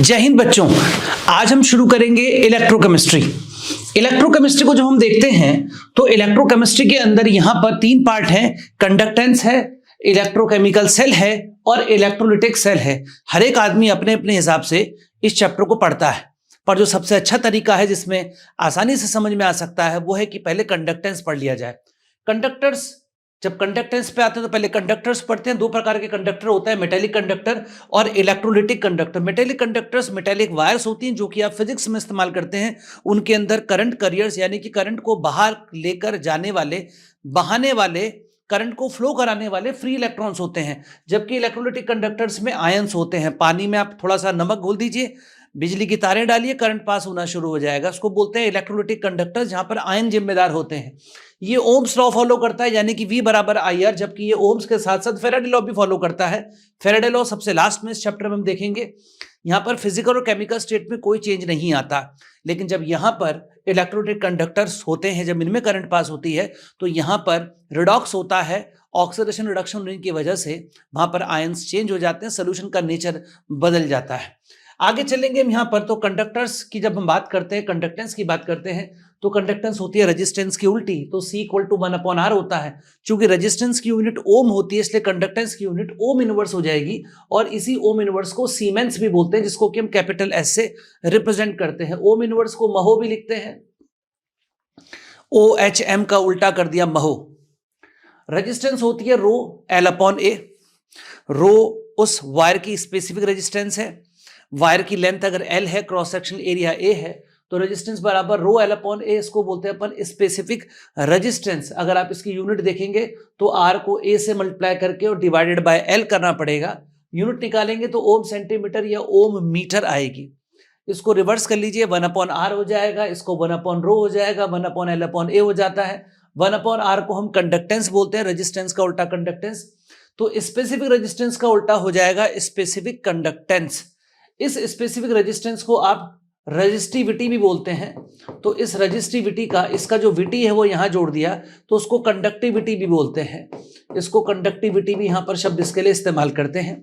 जय हिंद बच्चों। आज हम शुरू करेंगे इलेक्ट्रोकेमिस्ट्री। इलेक्ट्रोकेमिस्ट्री को जब हम देखते हैं तो इलेक्ट्रोकेमिस्ट्री के अंदर यहां पर तीन पार्ट हैं, कंडक्टेंस है, इलेक्ट्रोकेमिकल सेल है और इलेक्ट्रोलिटिक सेल है। हर एक आदमी अपने अपने हिसाब से इस चैप्टर को पढ़ता है, पर जो सबसे अच्छा तरीका है जिसमें आसानी से समझ में आ सकता है वो है कि पहले कंडक्टेंस पढ़ लिया जाए। कंडक्टर्स, जब कंडक्टेंस पे आते हैं तो पहले कंडक्टर्स पढ़ते हैं। दो प्रकार के कंडक्टर होता है, मेटेलिक कंडक्टर और electrolytic conductor. Metallic conductors metallic wires होती हैं जो कि आप फिजिक्स में इस्तेमाल करते हैं। उनके अंदर करंट कैरियर्स यानी कि करंट को बाहर लेकर जाने वाले, बहाने वाले, करंट को फ्लो कराने वाले फ्री इलेक्ट्रॉन्स होते हैं। जबकि इलेक्ट्रोलिटिक कंडक्टर्स में आयंस होते हैं। पानी में आप थोड़ा सा नमक घोल दीजिए, बिजली की तारें डालिए, करंट पास होना शुरू हो जाएगा। उसको बोलते हैं इलेक्ट्रोलिटिक कंडक्टर्स, जहां पर आयन जिम्मेदार होते हैं। ये ओम्स लॉ फॉलो करता है यानी कि V बराबर IR, जबकि ये ओम्स के साथ साथ फेराडे लॉ भी फॉलो करता है। फेराडे लॉ सबसे लास्ट में इस चैप्टर में हम देखेंगे। यहां पर फिजिकल और केमिकल स्टेट में कोई चेंज नहीं आता, लेकिन जब यहां पर इलेक्ट्रोलिटिक कंडक्टर्स होते हैं, जब इनमें करंट पास होती है तो यहां पर रिडॉक्स होता है। ऑक्सीडेशन रिडक्शन होने की वजह से वहां पर आयंस चेंज हो जाते हैं, सोल्यूशन का नेचर बदल जाता है। आगे चलेंगे हम यहाँ पर। तो कंडक्टर्स की जब हम बात करते हैं, कंडक्टेंस की बात करते हैं, तो कंडक्टेंस होती है रेजिस्टेंस की उल्टी। तो C इक्वल टू 1/R होता है। चूंकि रेजिस्टेंस की यूनिट ओम होती है इसलिए कंडक्टेंस की यूनिट ओम इनवर्स हो जाएगी, और इसी ओम इनवर्स को सीमेंस भी बोलते हैं, जिसको कि हम कैपिटल S से रिप्रेजेंट करते हैं। ओम इनवर्स को महो भी लिखते हैं, OHM का उल्टा कर दिया महो। रेजिस्टेंस होती है रो L/A। रो उस वायर की स्पेसिफिक रेजिस्टेंस है। वायर की लेंथ अगर L है, क्रॉस सेक्शन एरिया A है, तो रेजिस्टेंस बराबर रो L/A। इसको बोलते हैं अपन स्पेसिफिक रेजिस्टेंस। अगर आप इसकी यूनिट देखेंगे तो R को A से मल्टीप्लाई करके और डिवाइडेड बाय L करना पड़ेगा। यूनिट निकालेंगे तो ओम सेंटीमीटर या ओम मीटर आएगी। इसको रिवर्स कर लीजिए, 1/R हो जाएगा, इसको 1/रो हो जाएगा, 1/L/A हो जाता है। 1/R को हम कंडक्टेंस बोलते हैं, रेजिस्टेंस का उल्टा कंडक्टेंस। तो स्पेसिफिक रेजिस्टेंस का उल्टा हो जाएगा स्पेसिफिक कंडक्टेंस। इस स्पेसिफिक रेजिस्टेंस को आप रेजिस्टिविटी भी बोलते हैं। तो इस रेजिस्टिविटी का, इसका जो विटी है वो यहां जोड़ दिया तो उसको कंडक्टिविटी भी बोलते हैं। इसको कंडक्टिविटी भी यहां पर शब्द इसके लिए इस्तेमाल करते हैं।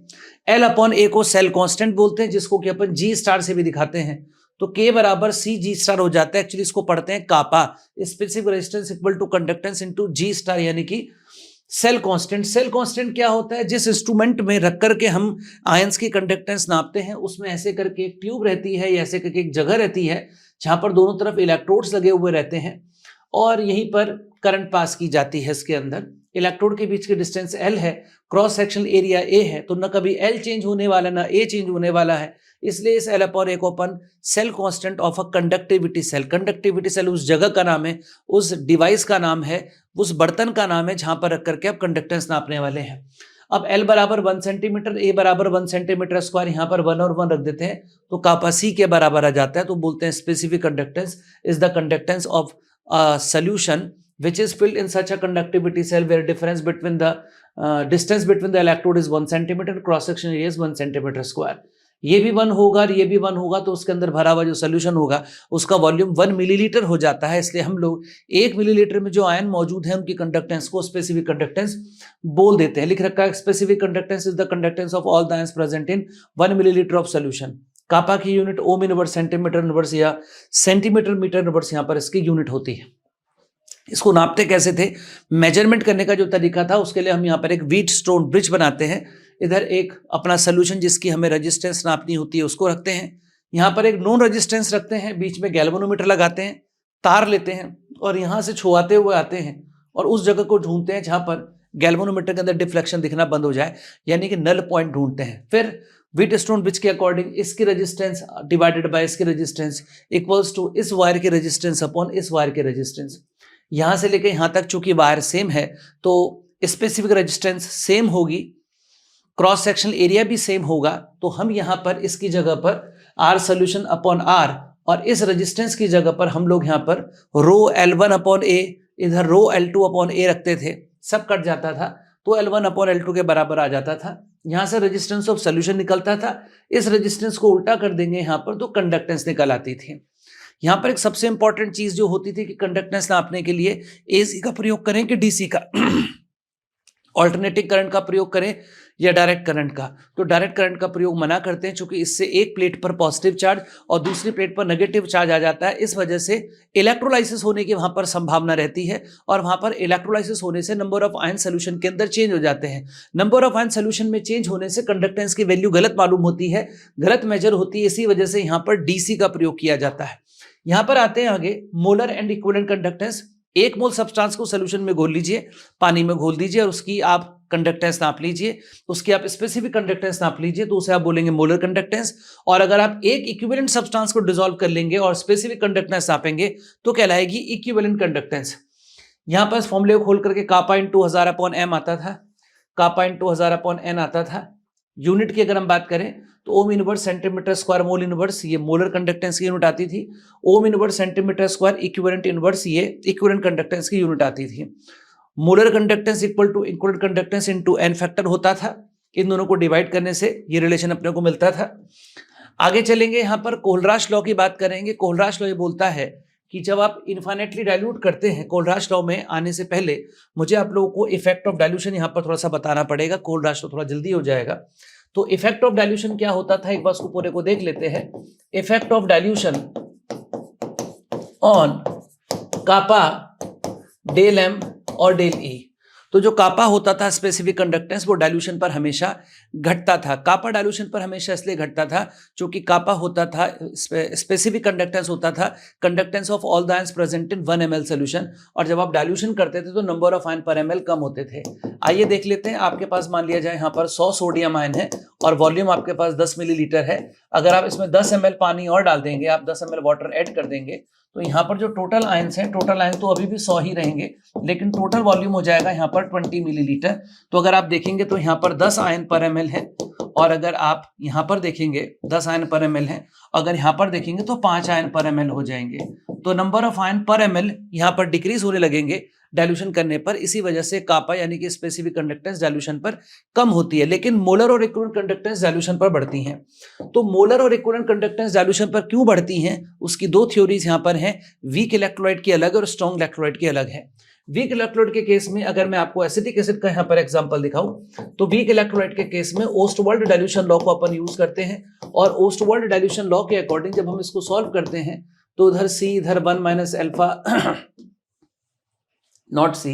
L/A को सेल कांस्टेंट बोलते हैं, जिसको कि अपन G* से भी दिखाते हैं। तो K बराबर CG* हो जाता है। एक्चुअली इसको पढ़ते हैं kappa, specific resistance equal to conductance into G* यानी कि सेल कांस्टेंट। सेल कांस्टेंट क्या होता है? जिस इंस्ट्रूमेंट में रख करके हम आयंस की कंडक्टेंस नापते हैं, उसमें ऐसे करके एक ट्यूब रहती है या ऐसे करके एक जगह रहती है जहां पर दोनों तरफ इलेक्ट्रोड्स लगे हुए रहते हैं और यहीं पर करंट पास की जाती है। इसके अंदर इलेक्ट्रोड के बीच की डिस्टेंस L है, क्रॉस सेक्शन एरिया A है, तो न कभी L चेंज होने वाला ना A चेंज होने वाला है। इसलिए इस L/A को अपन cell constant of a conductivity cell, conductivity cell उस जगह का नाम है, उस डिवाइस का नाम है, उस बर्तन का नाम है जहां पर रख करके आप कंडक्टेंस नापने वाले हैं। अब L बराबर 1 सेंटीमीटर, A बराबर 1 सेंटीमीटर स्क्वायर, यहाँ पर 1 और 1 रख देते हैं तो कापा C के बराबर आ जाता है। तो बोलते हैं specific conductance is the conductance of solution which is filled in such a conductivity cell where difference between the distance between the electrode is 1 centimeter, cross section area is 1 centimeter square। ये भी 1 होगा और ये भी 1 होगा, तो उसके अंदर भरा हुआ जो सोल्यूशन होगा उसका वॉल्यूम 1 मिलीलीटर हो जाता है। इसलिए हम लोग 1 मिलीलीटर में जो आयन मौजूद है उनकी कंडक्टेंस को स्पेसिफिक कंडक्टेंस बोल देते हैं। लिख रखा है specific conductance is the conductance of all the ions present in 1 millilitre of solution. Kappa की unit ohm inverse, centimetre inverse या सेंटीमीटर मीटर इनवर्स यहाँ पर इसकी यूनिट होती है। इसको नापते कैसे थे? मेजरमेंट करने का जो तरीका था उसके लिए हम यहाँ पर एक व्हीट स्टोन ब्रिज बनाते हैं। इधर एक अपना सोल्यूशन जिसकी हमें रेजिस्टेंस नापनी होती है उसको रखते हैं, यहाँ पर एक नॉन रेजिस्टेंस रखते हैं, बीच में गैल्वेनोमीटर लगाते हैं, तार लेते हैं और यहाँ से छुआते हुए आते हैं और उस जगह को ढूंढते हैं जहाँ पर गैल्वेनोमीटर के अंदर डिफ्लेक्शन दिखना बंद हो जाए, यानी कि नल पॉइंट ढूंढते हैं। फिर व्हीट स्टोन ब्रिज के अकॉर्डिंग इसकी रेजिस्टेंस डिवाइडेड बाय इसकी रेजिस्टेंस इक्वल्स टू इस वायर की रेजिस्टेंस अपॉन इस वायर की रेजिस्टेंस। यहां से लेकर यहां तक चूंकि वायर सेम है तो स्पेसिफिक रेजिस्टेंस सेम होगी, क्रॉस सेक्शन एरिया भी सेम होगा, तो हम यहां पर इसकी जगह पर R सोल्यूशन अपॉन R और इस रेजिस्टेंस की जगह पर हम लोग यहां पर रो L1/A, इधर रो L2/A रखते थे। सब कट जाता था तो L1/L2 के बराबर आ जाता था। यहां से रेजिस्टेंस ऑफ सोल्यूशन निकलता था, इस रेजिस्टेंस को उल्टा कर देंगे यहां पर तो कंडक्टेंस निकल आती थी। यहाँ पर एक सबसे इंपॉर्टेंट चीज जो होती थी कि कंडक्टेंस नापने के लिए AC का प्रयोग करें कि DC का, ऑल्टरनेटिंग करंट का प्रयोग करें या डायरेक्ट करंट का? तो डायरेक्ट करंट का प्रयोग मना करते हैं, क्योंकि इससे एक प्लेट पर पॉजिटिव चार्ज और दूसरी प्लेट पर नेगेटिव चार्ज आ जाता है। इस वजह से इलेक्ट्रोलाइसिस होने की वहां पर संभावना रहती है, और वहां पर इलेक्ट्रोलाइसिस होने से नंबर ऑफ आयन सोल्यूशन के अंदर चेंज हो जाते हैं। नंबर ऑफ आयन सोल्यूशन में चेंज होने से कंडक्टेंस की वैल्यू गलत मालूम होती है, गलत मेजर होती है। इसी वजह से यहां पर डीसी का प्रयोग किया जाता है। यहां पर आते हैं आगे molar and equivalent conductance. 1 mole substance को सोल्यूशन में घोल लीजिए, पानी में घोल दीजिए और उसकी आप कंडक्टेंस नाप लीजिए, उसकी आप स्पेसिफिक कंडक्टेंस नाप लीजिए, तो उसे आप बोलेंगे मोलर कंडक्टेंस। और अगर आप एक इक्विवेलेंट सब्सटेंस को डिसॉल्व कर लेंगे और स्पेसिफिक कंडक्टेंस नापेंगे तो कहलाएगी इक्विवेलेंट कंडक्टेंस। यहां पर फॉर्मूले को खोल करके कापा इंटू 1000/m आता था, कापा इंटू 1000/n आता था। यूनिट की अगर हम बात करें तो ohm inverse centimetre square mole inverse, ये मोलर कंडक्टेंस की यूनिट आती थी। Ohm inverse centimetre square equivalent inverse, ये इक्विवेलेंट कंडक्टेंस की यूनिट आती थी। Molar conductance equal to equivalent conductance into n factor होता था। इन दोनों को डिवाइड करने से ये रिलेशन अपने को मिलता था। आगे चलेंगे, यहां पर कोलराश लॉ की बात करेंगे। कोलराश लॉ ये बोलता है कि जब आप इन्फाइनेटली डाइल्यूट करते हैं, कोलराश लॉ में आने से पहले मुझे आप लोगों को इफेक्ट ऑफ डाइल्यूशन यहां पर थोड़ा सा बताना पड़ेगा। कोलराश लॉ थोड़ा जल्दी हो जाएगा। तो इफेक्ट ऑफ डाइल्यूशन क्या होता था, एक बार उसको पूरे को देख लेते हैं। Effect of dilution on kappa, del M और डेल ई। तो जो कापा होता था स्पेसिफिक कंडक्टेंस, वो डाइल्यूशन पर हमेशा घटता था। कापा डाइल्यूशन पर हमेशा इसलिए घटता था क्योंकि कापा होता था, स्पेसिफिक कंडक्टेंस होता था conductance of all the ions present in 1 ml solution, और जब आप डाइल्यूशन करते थे तो नंबर ऑफ आयन पर ml कम होते थे। आइए देख लेते हैं। आपके पास मान लिया जाए यहाँ पर 100 सोडियम आयन है और वॉल्यूम आपके पास 10 मिलीलीटर है। अगर आप इसमें 10 ml पानी और डाल देंगे, आप 10 ml वाटर ऐड कर देंगे, तो यहाँ पर जो टोटल आयंस हैं, टोटल आयन तो अभी भी 100 ही रहेंगे, लेकिन टोटल वॉल्यूम हो जाएगा यहाँ पर 20 मिलीलीटर। तो अगर आप देखेंगे तो यहाँ पर 10 आयन पर ml है, और अगर आप यहाँ पर देखेंगे 10 आयन पर ml है, अगर यहाँ पर देखेंगे तो 5 आयन पर ml हो जाएंगे। तो नंबर ऑफ आयन पर ml यहाँ पर डिक्रीज होने लगेंगे डाइल्यूशन करने पर। इसी वजह से कापा यानी कि स्पेसिफिक कंडक्टेंस डाइल्यूशन पर कम होती है, लेकिन मोलर और इक्विवेलेंट कंडक्टेंस डाइल्यूशन पर बढ़ती हैं। तो मोलर और इक्विवेलेंट कंडक्टेंस डाइल्यूशन पर क्यों बढ़ती हैं, उसकी दो थ्योरीज यहाँ पर हैं। वीक इलेक्ट्रोलाइट की अलग और स्ट्रॉन्ग इलेक्ट्रोलाइट की अलग है। वीक इलेक्ट्रोलाइट के केस में अगर मैं आपको एसिटिक एसिड का यहाँ पर एग्जांपल दिखाऊं, तो वीक इलेक्ट्रोलाइट के केस में ओस्टवाल्ड डाइल्यूशन लॉ को अपन यूज करते हैं, और ओस्टवाल्ड डाइल्यूशन लॉ के अकॉर्डिंग जब हम इसको सॉल्व करते हैं तो उधर सी, इधर 1 माइनस अल्फा नॉट सी,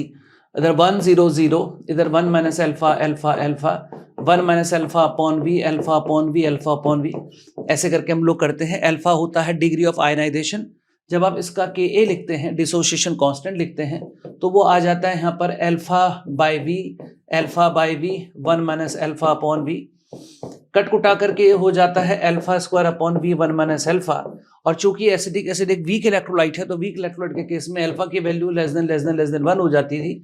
इधर 1 0 0, इधर 1 minus alpha alpha alpha, 1 minus alpha upon V, alpha upon V, alpha upon V, ऐसे करके हम लोग करते हैं। अल्फा होता है डिग्री ऑफ आयनाइजेशन। जब आप इसका Ka लिखते हैं, डिसोसिएशन कांस्टेंट लिखते हैं, तो वो आ जाता है यहाँ पर alpha by V, alpha by V, 1 minus alpha upon V. Cut कुटा करके हो जाता है alpha square upon V, 1 minus alpha. और चूंकि एसिडिक एसिड एक वीक इलेक्ट्रोलाइट है, तो वीक इलेक्ट्रोलाइट के केस में अल्फा की वैल्यू लेस देन 1 हो जाती थी,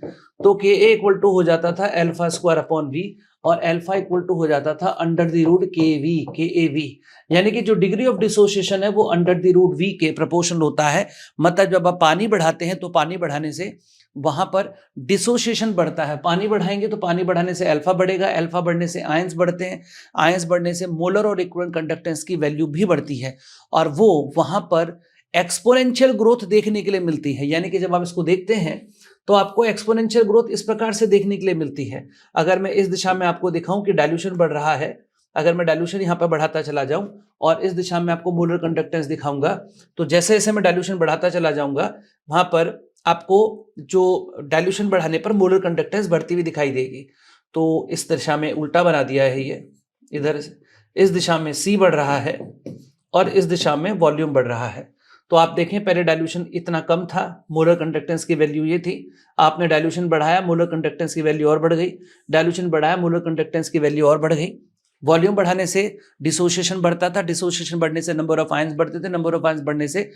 तो Ka इक्वल टू हो जाता था अल्फा स्क्वायर अपॉन वी, और अल्फा इक्वल टू हो जाता था अंडर द रूट Kav, यानी कि जो डिग्री ऑफ डिसोसिएशन है वो अंडर द रूट V के प्रोपोर्शनल होता है। मतलब जब आप पानी बढ़ाते हैं तो पानी बढ़ाने से वहां पर डिसोसिएशन बढ़ता है। पानी बढ़ाएंगे तो पानी बढ़ाने से अल्फा बढ़ेगा, अल्फा बढ़ने से आयंस बढ़ते हैं, आयंस बढ़ने से मोलर और इक्विवेलेंट कंडक्टेंस की वैल्यू भी बढ़ती है, और वो वहां पर एक्सपोनेंशियल ग्रोथ देखने के लिए मिलती है। यानी कि जब आप इसको देखते हैं तो आपको एक्सपोनेंशियल ग्रोथ इस प्रकार से देखने के लिए मिलती है। अगर मैं इस दिशा में आपको दिखाऊं कि डाइल्यूशन बढ़ रहा है, अगर मैं डाइल्यूशन यहाँ पर बढ़ाता चला जाऊं और इस दिशा में आपको मोलर कंडक्टेंस दिखाऊंगा, तो जैसे जैसे मैं डाइल्यूशन बढ़ाता चला जाऊंगा, वहां पर आपको जो डाइल्यूशन बढ़ाने पर मोलर कंडक्टेंस बढ़ती हुई दिखाई देगी। तो इस दिशा में उल्टा बना दिया है, ये इधर इस दिशा में C बढ़ रहा है और इस दिशा में वॉल्यूम बढ़ रहा है। तो आप देखें पहले डाइल्यूशन इतना कम था, मोलर कंडक्टेंस की वैल्यू ये थी, आपने डाइल्यूशन बढ़ाया, मोलर कंडक्टेंस की वैल्यू और बढ़ गई, डाइल्यूशन बढ़ाया, मोलर कंडक्टेंस की वैल्यू और बढ़ गई। वॉल्यूम बढ़ाने से डिसोसिएशन बढ़ता था, डिसोसिएशन बढ़ने से नंबर ऑफ आयंस बढ़ते थे, नंबर ऑफ आयंस बढ़ने से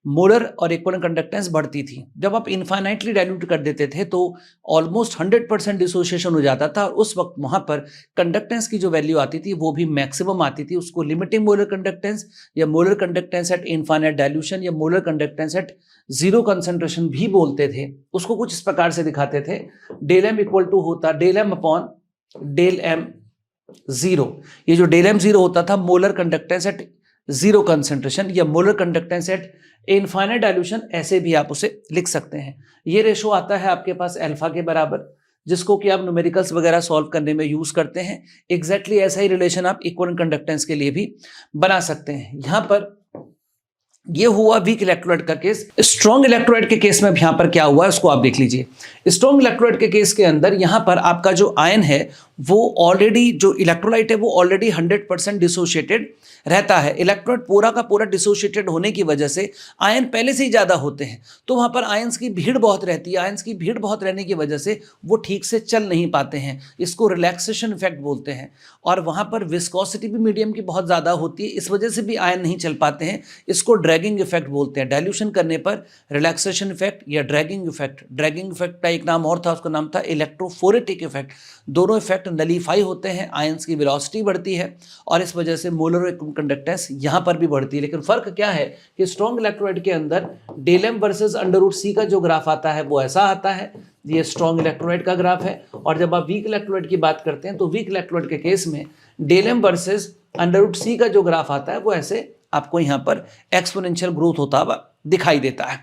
मोलर और इक्विवेलेंट कंडक्टेंस बढ़ती थी। जब आप इनफाइनाइटली डाइल्यूट कर देते थे तो ऑलमोस्ट 100% डिसोसिएशन हो जाता था, और उस वक्त वहां पर कंडक्टेंस की जो वैल्यू आती थी वो भी मैक्सिमम आती थी। उसको लिमिटिंग मोलर कंडक्टेंस या molar conductance at infinite dilution या molar conductance at zero concentration भी बोलते थे। उसको कुछ इस प्रकार से दिखाते थे, डेल एम इक्वल टू होता del M upon del M zero. ये जो डेल एम जीरो होता था molar conductance at zero concentration या molar conductance at infinite dilution, ऐसे भी आप उसे लिख सकते हैं। ये रेशो आता है आपके पास अल्फा के बराबर। जिसको कि आप न्यूमेरिकल्स वगैरह सॉल्व करने में यूज करते हैं। एग्जैक्टली ऐसा ही रिलेशन आप इक्विवेलेंट कंडक्टेंस के लिए भी बना सकते हैं। यहां पर ये हुआ वीक इलेक्ट्रोलाइट का केस। स्ट्रॉन्ग इलेक्ट्रोलाइट के केस में यहां पर क्या हुआ है उसको आप देख लीजिए। स्ट्रॉन्ग इलेक्ट्रोलाइट के केस के अंदर यहां पर आपका जो आयन है वो ऑलरेडी, जो इलेक्ट्रोलाइट है वो ऑलरेडी 100% डिसोशिएटेड रहता है। इलेक्ट्रोलाइट पूरा का पूरा डिसोशिएटेड होने की वजह से आयन पहले से ही ज़्यादा होते हैं, तो वहाँ पर आयंस की भीड़ बहुत रहती है। आयंस की भीड़ बहुत रहने की वजह से वो ठीक से चल नहीं पाते हैं, इसको रिलैक्सेशन इफेक्ट बोलते हैं। और वहाँ पर विस्कोसिटी भी मीडियम की बहुत ज़्यादा होती है, इस वजह से भी आयन नहीं चल पाते हैं, इसको ड्रैगिंग इफेक्ट बोलते हैं। डाइल्यूशन करने पर रिलैक्सेशन इफेक्ट या ड्रैगिंग इफेक्ट। ड्रैगिंग इफेक्ट का एक नाम और था, उसका नाम था इलेक्ट्रोफोरेटिक इफेक्ट। दोनों इफेक्ट नलीफाई होते हैं, आयंस की वेलोसिटी बढ़ती है और इस वजह से मोलर कंडक्टेंस यहाँ पर भी बढ़ती है। लेकिन फर्क क्या है कि स्ट्रॉन्ग इलेक्ट्रोलाइट के अंदर डेल एम वर्सेस √C का जो ग्राफ आता है वो ऐसा आता है, ये स्ट्रॉन्ग इलेक्ट्रोलाइट का ग्राफ है। और जब आप वीक इलेक्ट्रोलाइट की बात करते हैं तो वीक इलेक्ट्रोलाइट के केस में डेल एम वर्सेस √C का जो ग्राफ आता है वो ऐसे आपको यहाँ पर एक्सपोनेंशियल ग्रोथ होता हुआ दिखाई देता है।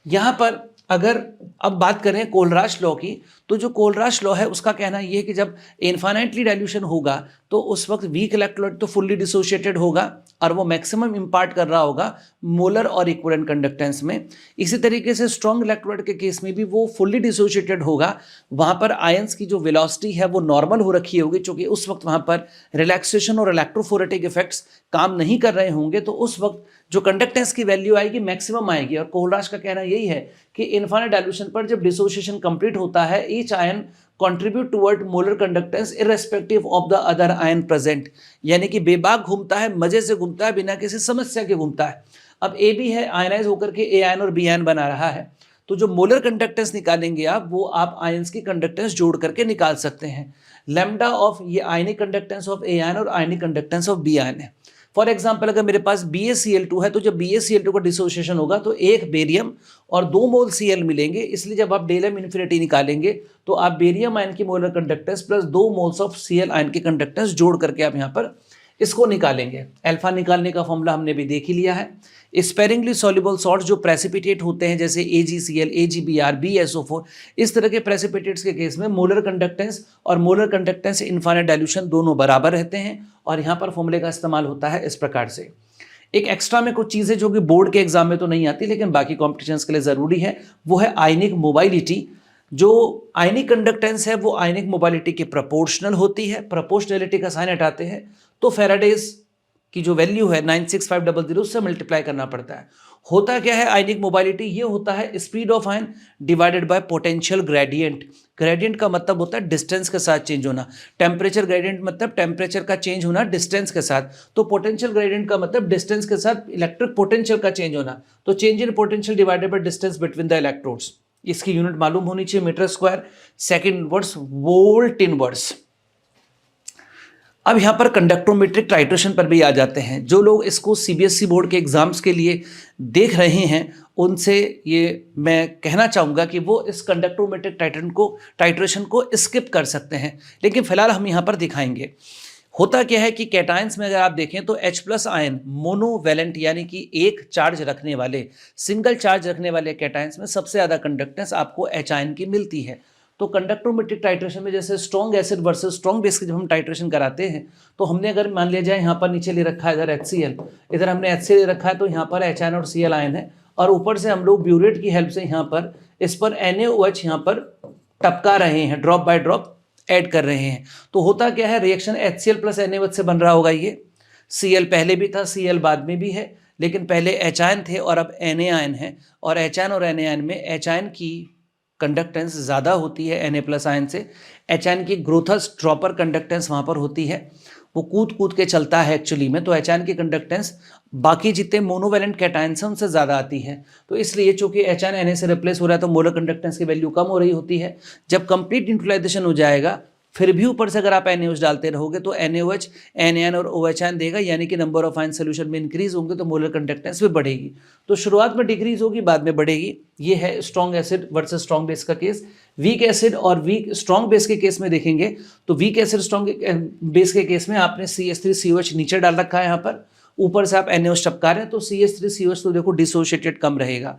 यहाँ पर अगर अब बात करें कोलराश लॉ की, तो जो कोलराश लॉ है उसका कहना ये है कि जब इन्फाइनाइटली डाइल्यूशन होगा तो उस वक्त वीक इलेक्ट्रोलाइट तो फुल्ली डिसोशिएटेड होगा और वो मैक्सिमम इम्पार्ट कर रहा होगा मोलर और इक्विवेलेंट कंडक्टेंस में। इसी तरीके से स्ट्रॉन्ग इलेक्ट्रोलाइट के केस में भी वो फुल्ली डिसोशिएटेड होगा, वहाँ पर आयंस की जो वेलोसिटी है वो नॉर्मल हो रखी होगी, क्योंकि उस वक्त वहाँ पर रिलैक्सेशन और इलेक्ट्रोफोरेटिक इफेक्ट्स काम नहीं कर रहे होंगे, तो उस वक्त जो कंडक्टेंस की वैल्यू आएगी मैक्सिमम आएगी। और कोलराश का कहना यही है कि इनफाइनाइट डाइल्यूशन पर जब डिसोसिएशन कंप्लीट होता है, each ion contribute toward molar conductance irrespective of the other ion present, यानी कि बेबाक घूमता है, मजे से घूमता है, बिना किसी समस्या के घूमता है। अब ए भी है, आयनाइज होकर के ए आयन और बी आयन बना रहा है, तो जो मोलर कंडक्टेंस निकालेंगे आप, वो आप आयंस की कंडक्टेंस जोड़ करके निकाल सकते हैं। लैम्डा ऑफ ये ionic conductance of A ion और ionic conductance of B ion है। फॉर एग्जाम्पल अगर मेरे पास BaCl2 है, तो जब BaCl2 का डिसोसिएशन होगा तो 1 बेरियम और 2 मोल Cl मिलेंगे, इसलिए जब आप डेल एम इन्फिनिटी निकालेंगे तो आप बेरियम आयन की molar conductance plus 2 moles of Cl ion की कंडक्टेंस जोड़ करके आप यहाँ पर इसको निकालेंगे। अल्फा निकालने का फॉर्मूला हमने भी देख ही लिया है। स्पेरिंगली सॉल्युबल सॉल्ट्स जो प्रेसिपिटेट होते हैं जैसे AgCl, AgBr, BSO4, इस तरह के प्रेसिपिटेट्स के केस में मोलर कंडक्टेंस और मोलर कंडक्टेंस इनफाइनाइट डाइल्यूशन दोनों बराबर रहते हैं और यहाँ पर फॉर्मूले का इस्तेमाल होता है इस प्रकार से। एक एक्स्ट्रा में कुछ चीज़ें जो कि बोर्ड के एग्जाम में तो नहीं आती लेकिन बाकी कॉम्पिटिशन्स के लिए ज़रूरी है, वो है आयनिक मोबाइलिटी। जो आयनिक कंडक्टेंस है वो आयनिक मोबाइलिटी के प्रोपोर्शनल होती है। प्रोपोर्शनलिटी का साइन हटाते हैं तो फेराडेज की जो वैल्यू है 96500 उससे मल्टीप्लाई करना पड़ता है। होता क्या है आयनिक मोबाइलिटी? ये होता है speed of ion divided by potential gradient. Gradient का मतलब होता है डिस्टेंस के साथ चेंज होना। टेम्परेचर ग्रेडियंट मतलब टेम्परेचर का चेंज होना डिस्टेंस के साथ, तो पोटेंशियल ग्रेडियंट का मतलब डिस्टेंस के साथ इलेक्ट्रिक पोटेंशियल का चेंज होना। तो change in potential divided by distance between the electrodes. इसकी यूनिट मालूम होनी चाहिए, metre square second inverse volt inverse. अब यहाँ पर कंडक्टोमेट्रिक टाइट्रेशन पर भी आ जाते हैं। जो लोग इसको CBSE बोर्ड के एग्जाम्स के लिए देख रहे हैं उनसे ये मैं कहना चाहूँगा कि वो इस कंडक्टोमेट्रिक टाइट्रेशन को स्किप कर सकते हैं, लेकिन फिलहाल हम यहाँ पर दिखाएंगे। होता क्या है कि कैटायंस में अगर आप देखें तो H+ आयन मोनोवैलेंट यानी कि एक चार्ज रखने वाले, सिंगल चार्ज रखने वाले कैटायंस में सबसे ज़्यादा कंडक्टेंस आपको H आयन की मिलती है। तो कंडक्टोमेट्रिक टाइट्रेशन में जैसे strong acid versus strong base की जब हम टाइट्रेशन कराते हैं तो हमने अगर मान लिया जाए यहाँ पर नीचे ले रखा है इधर HCl, इधर हमने HCl ले रखा है, तो यहाँ पर H आयन और Cl आयन है और ऊपर से हम लोग ब्यूरेट की हेल्प से यहाँ पर इस पर NaOH यहाँ पर टपका रहे हैं, ड्रॉप बाय ड्रॉप ऐड कर रहे हैं। तो होता क्या है, रिएक्शन HCl प्लस NaOH से बन रहा होगा। ये Cl पहले भी था, Cl बाद में भी है, लेकिन पहले H आयन थे और अब Na आयन है। और H आयन और Na आयन में H आयन की कंडक्टेंस ज़्यादा होती है Na+ आयन से। H आयन की ग्रोथस ड्रॉपर कंडक्टेंस वहाँ पर होती है, वो कूद कूद के चलता है एक्चुअली में। तो H आयन की कंडक्टेंस बाकी जितने मोनोवैलेंट कैटायंस हैं उनसे ज़्यादा आती है। तो इसलिए चूंकि H आयन Na से रिप्लेस हो रहा है तो मोलर कंडक्टेंस की वैल्यू कम हो रही होती है। जब कंप्लीट न्यूट्रलाइजेशन हो जाएगा फिर भी ऊपर से अगर आप NaOH डालते रहोगे तो NaOH Na और OH आयन देगा, यानी कि नंबर ऑफ आयन सोल्यूशन में इंक्रीज होंगे तो मोलर कंडक्टेंस भी बढ़ेगी। तो शुरुआत में डिक्रीज होगी, बाद में बढ़ेगी। ये है strong acid versus strong base का केस। वीक एसिड और वीक स्ट्रॉन्ग बेस के केस में देखेंगे तो वीक एसिड स्ट्रॉन्ग बेस के केस में आपने CH3COH नीचे डाल रखा है, यहाँ पर ऊपर से आप NaOH टपका रहे हैं तो CH3COH तो देखो डिसोशिएटेड कम रहेगा।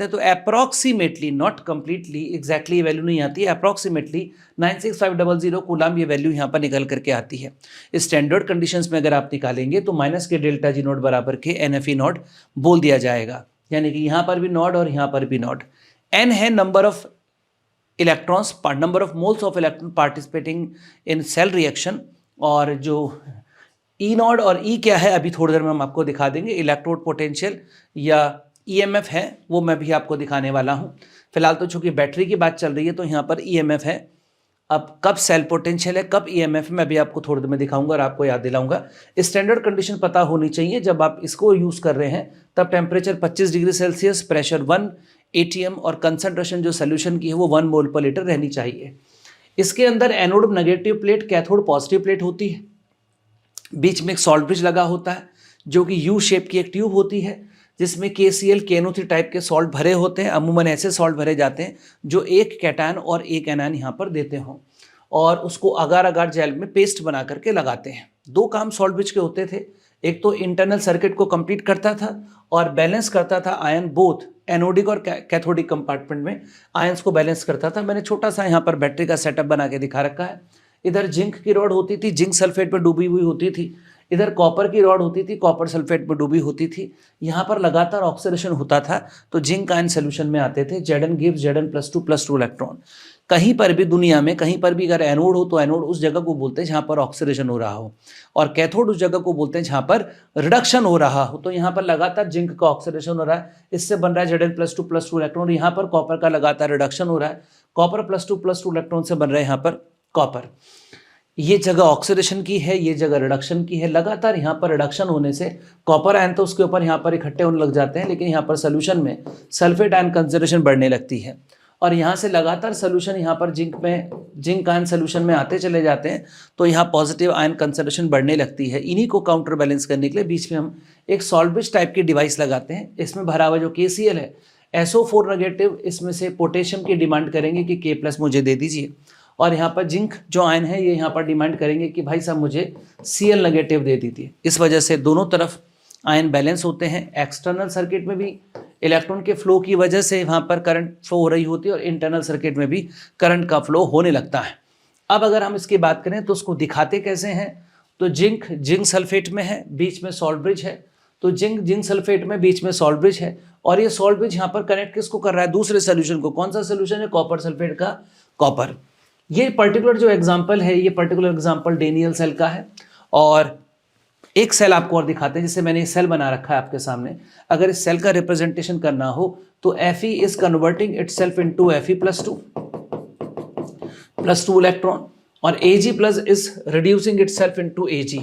जाते हैं तो approximately, not completely, exactly value नहीं आती है, अप्रॉक्सीमेटली 96500 कूलाम ये वैल्यू यहाँ पर निकल करके आती है। स्टैंडर्ड कंडीशंस में अगर आप निकालेंगे तो माइनस के डेल्टा जी नॉट बराबर के NFE नॉट बोल दिया जाएगा, यानी कि यहाँ पर भी नॉट और यहाँ पर भी नॉट। n है number of electrons, number of moles of electron participating in cell reaction, और जो ई नॉट और ई क्या है अभी थोड़ी देर में हम आपको दिखा देंगे। इलेक्ट्रोड पोटेंशियल या EMF है वो मैं भी आपको दिखाने वाला हूँ। फिलहाल तो चूंकि बैटरी की बात चल रही है तो यहाँ पर EMF है, अब कब सेल पोटेंशियल है कब EMF मैं भी आपको थोड़ी देर में दिखाऊंगा और आपको याद दिलाऊंगा। स्टैंडर्ड कंडीशन पता होनी चाहिए जब आप इसको यूज़ कर रहे हैं, तब temperature 25 degree Celsius, pressure 1 ATM और कंसंट्रेशन जो सोल्यूशन की है वो 1 मोल पर लीटर रहनी चाहिए। इसके अंदर anode negative plate, cathode positive plate होती है, बीच में एक सॉल्ट ब्रिज लगा होता है जो कि U शेप की एक ट्यूब होती है जिसमें KCl KNO3 टाइप के सॉल्ट भरे होते हैं। अमूमन ऐसे सॉल्ट भरे जाते हैं जो एक कैटायन और एक एनायन यहाँ पर देते हों, और उसको अगार अगार जेल में पेस्ट बना करके लगाते हैं। दो काम सॉल्ट ब्रिज के होते थे, एक तो इंटरनल सर्किट को कंप्लीट करता था और बैलेंस करता था आयन बोथ एनोडिक और कैथोडिक कंपार्टमेंट में आयंस को बैलेंस करता था। मैंने छोटा सा यहाँ पर बैटरी का सेटअप बना के दिखा रखा है। इधर जिंक की रॉड होती थी, जिंक सल्फेट में डूबी हुई होती थी, इधर कॉपर की रॉड होती थी, कॉपर सल्फेट में डूबी होती थी। यहाँ पर लगातार ऑक्सीडेशन होता था तो जिंक आयन सोल्यूशन में आते थे। Zn gives Zn+2 electron. कहीं पर भी दुनिया में कहीं पर भी अगर एनोड हो तो एनोड उस जगह को बोलते हैं जहाँ पर ऑक्सीडेशन हो रहा हो, और कैथोड उस जगह को बोलते हैं जहाँ पर रिडक्शन हो रहा हो। तो यहाँ पर लगातार जिंक का ऑक्सीडेशन हो रहा है, इससे बन रहा है Zn+2 इलेक्ट्रॉन। यहाँ पर कॉपर का लगातार रिडक्शन हो रहा है, कॉपर +2 इलेक्ट्रॉन से बन रहा है यहाँ पर कॉपर। ये जगह ऑक्सीडेशन की है, ये जगह रिडक्शन की है। लगातार यहाँ पर रिडक्शन होने से कॉपर आयन तो उसके ऊपर यहाँ पर इकट्ठे होने लग जाते हैं, लेकिन यहाँ पर सोल्यूशन में सल्फेट आयन कंसंट्रेशन बढ़ने लगती है, और यहाँ से लगातार सोल्यूशन यहाँ पर जिंक आयन सोल्यूशन में आते चले जाते हैं तो यहाँ पॉजिटिव आयन कंसंट्रेशन बढ़ने लगती है। इन्हीं को काउंटर बैलेंस करने के लिए बीच में हम एक सॉल्ट ब्रिज टाइप की डिवाइस लगाते हैं। इसमें भरा हुआ जो KCl है SO4 नेगेटिव, इसमें से पोटेशियम की डिमांड करेंगे कि K+ मुझे दे दीजिए, और यहाँ पर जिंक जो आयन है ये यहाँ पर डिमांड करेंगे कि भाई साहब मुझे Cl नेगेटिव दे दीजिए। इस वजह से दोनों तरफ आयन बैलेंस होते हैं। एक्सटर्नल सर्किट में भी इलेक्ट्रॉन के फ्लो की वजह से वहाँ पर करंट फ्लो हो रही होती है, और इंटरनल सर्किट में भी करंट का फ्लो होने लगता है। अब अगर हम इसकी बात करें तो उसको दिखाते कैसे हैं, तो जिंक सल्फेट में है, बीच में सॉल्ट ब्रिज है, तो जिंक सल्फेट में बीच में सॉल्ट ब्रिज है, और ये सॉल्ट ब्रिज यहाँ पर कनेक्ट किसको कर रहा है, दूसरे सोल्यूशन को। कौन सा सोल्यूशन है, कॉपर सल्फेट का कॉपर। ये पर्टिकुलर जो एग्जाम्पल है, ये पर्टिकुलर एग्जाम्पल डेनियल सेल का है। और एक सेल आपको और दिखाते हैं, जिससे मैंने सेल बना रखा है आपके सामने। अगर इस सेल का रिप्रेजेंटेशन करना हो तो Fe is converting itself into Fe+2, plus 2 electron, और Ag plus is reducing itself into Ag,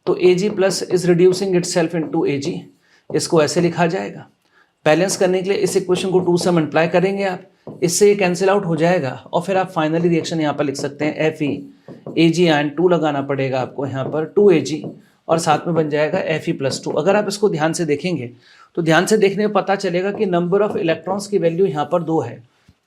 तो Ag plus is reducing itself into Ag, इसको ऐसे लिखा जाएगा। बैलेंस करने के लिए इस इक्वेशन को 2 से मल्टीप्लाई करेंगे आप, इससे ये कैंसिल आउट हो जाएगा और फिर आप फाइनली रिएक्शन यहाँ पर लिख सकते हैं Fe, Ag आयन 2 लगाना पड़ेगा आपको यहाँ पर 2Ag, और साथ में बन जाएगा Fe प्लस 2। अगर आप इसको ध्यान से देखेंगे तो ध्यान से देखने में पता चलेगा कि नंबर ऑफ इलेक्ट्रॉन्स की वैल्यू यहाँ पर 2 है,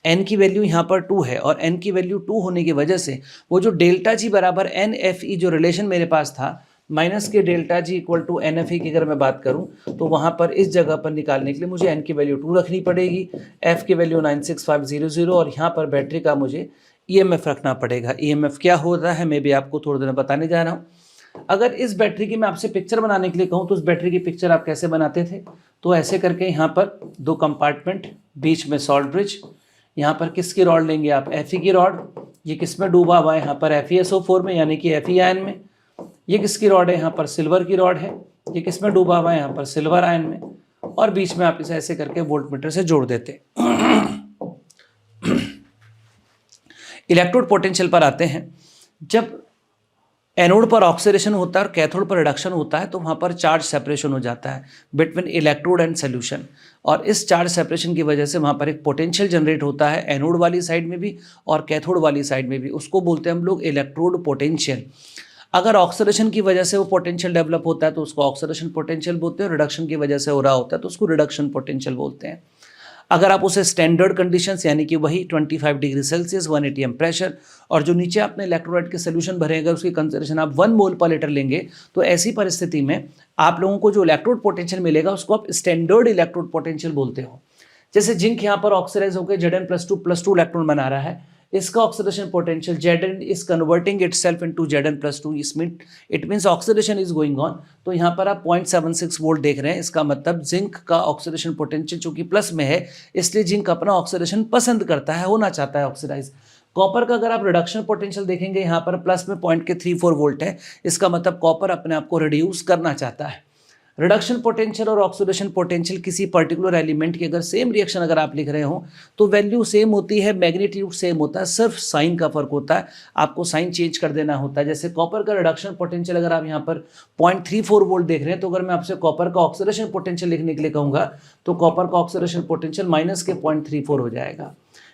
n की वैल्यू यहाँ पर 2 है, और n की वैल्यू 2 होने की वजह से वो जो डेल्टा जी बराबर NFe जो रिलेशन मेरे पास था माइनस के delta G equal to NFe की अगर मैं बात करूं तो वहां पर इस जगह पर निकालने के लिए मुझे n की वैल्यू 2 रखनी पड़ेगी, f की वैल्यू 96500, और यहाँ पर बैटरी का मुझे EMF रखना पड़ेगा। EMF क्या होता है मैं भी आपको थोड़ी देर में बताने जा रहा हूँ। अगर इस बैटरी की मैं आपसे पिक्चर बनाने के लिए कहूँ तो उस बैटरी की पिक्चर आप कैसे बनाते थे, तो ऐसे करके यहाँ पर 2 कंपार्टमेंट, बीच में सॉल्ट ब्रिज, यहाँ पर किसकी रॉड लेंगे आप, Fe की रॉड, ये किस में डूबा हुआ है यहाँ पर FeSO4 में यानी कि Fe आयन में। ये किसकी रॉड है यहाँ पर, सिल्वर की रॉड है, ये किस में डूबा हुआ है यहाँ पर, सिल्वर आयन में, और बीच में आप इसे ऐसे करके वोल्टमीटर से जोड़ देते। इलेक्ट्रोड पोटेंशियल पर आते हैं। जब एनोड पर ऑक्सीडेशन होता है और कैथोड पर रिडक्शन होता है तो वहाँ पर चार्ज सेपरेशन हो जाता है बिटवीन इलेक्ट्रोड एंड सोल्यूशन, और इस चार्ज सेपरेशन की वजह से वहाँ पर एक पोटेंशियल जनरेट होता है एनोड वाली साइड में भी और कैथोड वाली साइड में भी, उसको बोलते हैं हम लोग इलेक्ट्रोड पोटेंशियल। अगर ऑक्सीडेशन की वजह से वो पोटेंशियल डेवलप होता है तो उसको ऑक्सीडेशन पोटेंशियल बोलते हैं, और रिडक्शन की वजह से हो रहा होता है तो उसको रिडक्शन पोटेंशियल बोलते हैं। अगर आप उसे स्टैंडर्ड कंडीशंस यानी कि वही 25 डिग्री सेल्सियस 1 atm प्रेशर, और जो नीचे आपने इलेक्ट्रोलाइट के सोल्यूशन भरे अगर उसकी कंसंट्रेशन आप 1 मोल पर लीटर लेंगे तो ऐसी परिस्थिति में आप लोगों को जो इलेक्ट्रोड पोटेंशियल मिलेगा उसको आप स्टैंडर्ड इलेक्ट्रोड पोटेंशियल बोलते हो। जैसे जिंक यहाँ पर ऑक्सीडाइज होकर Zn+2 इलेक्ट्रॉन बना रहा है, इसका oxidation potential Zn is converting itself into Zn+2, it means oxidation is going on. तो यहाँ पर आप 0.76 वोल्ट देख रहे हैं, इसका मतलब जिंक का ऑक्सीडेशन पोटेंशियल चूंकि प्लस में है इसलिए जिंक अपना ऑक्सीडेशन पसंद करता है, होना चाहता है ऑक्सीडाइज। कॉपर का अगर आप रिडक्शन पोटेंशियल देखेंगे यहाँ पर प्लस में 0.34 वोल्ट है, इसका मतलब कॉपर अपने आप को रिड्यूस करना चाहता है। रिडक्शन पोटेंशियल और ऑक्सीडेशन पोटेंशियल किसी पर्टिकुलर एलिमेंट की अगर सेम रिएक्शन अगर आप लिख रहे हो तो वैल्यू सेम होती है, मैग्नीट्यूड सेम होता है, सिर्फ साइन का फर्क होता है, आपको साइन चेंज कर देना होता है। जैसे कॉपर का रिडक्शन पोटेंशियल अगर आप यहाँ पर 0.34 वोल्ट देख रहे हैं तो अगर मैं आपसे कॉपर का ऑक्सीडेशन पोटेंशियल लिखने के लिए कहूँगा तो कॉपर का ऑक्सीडेशन पोटेंशियल माइनस के 0.34 हो जाएगा।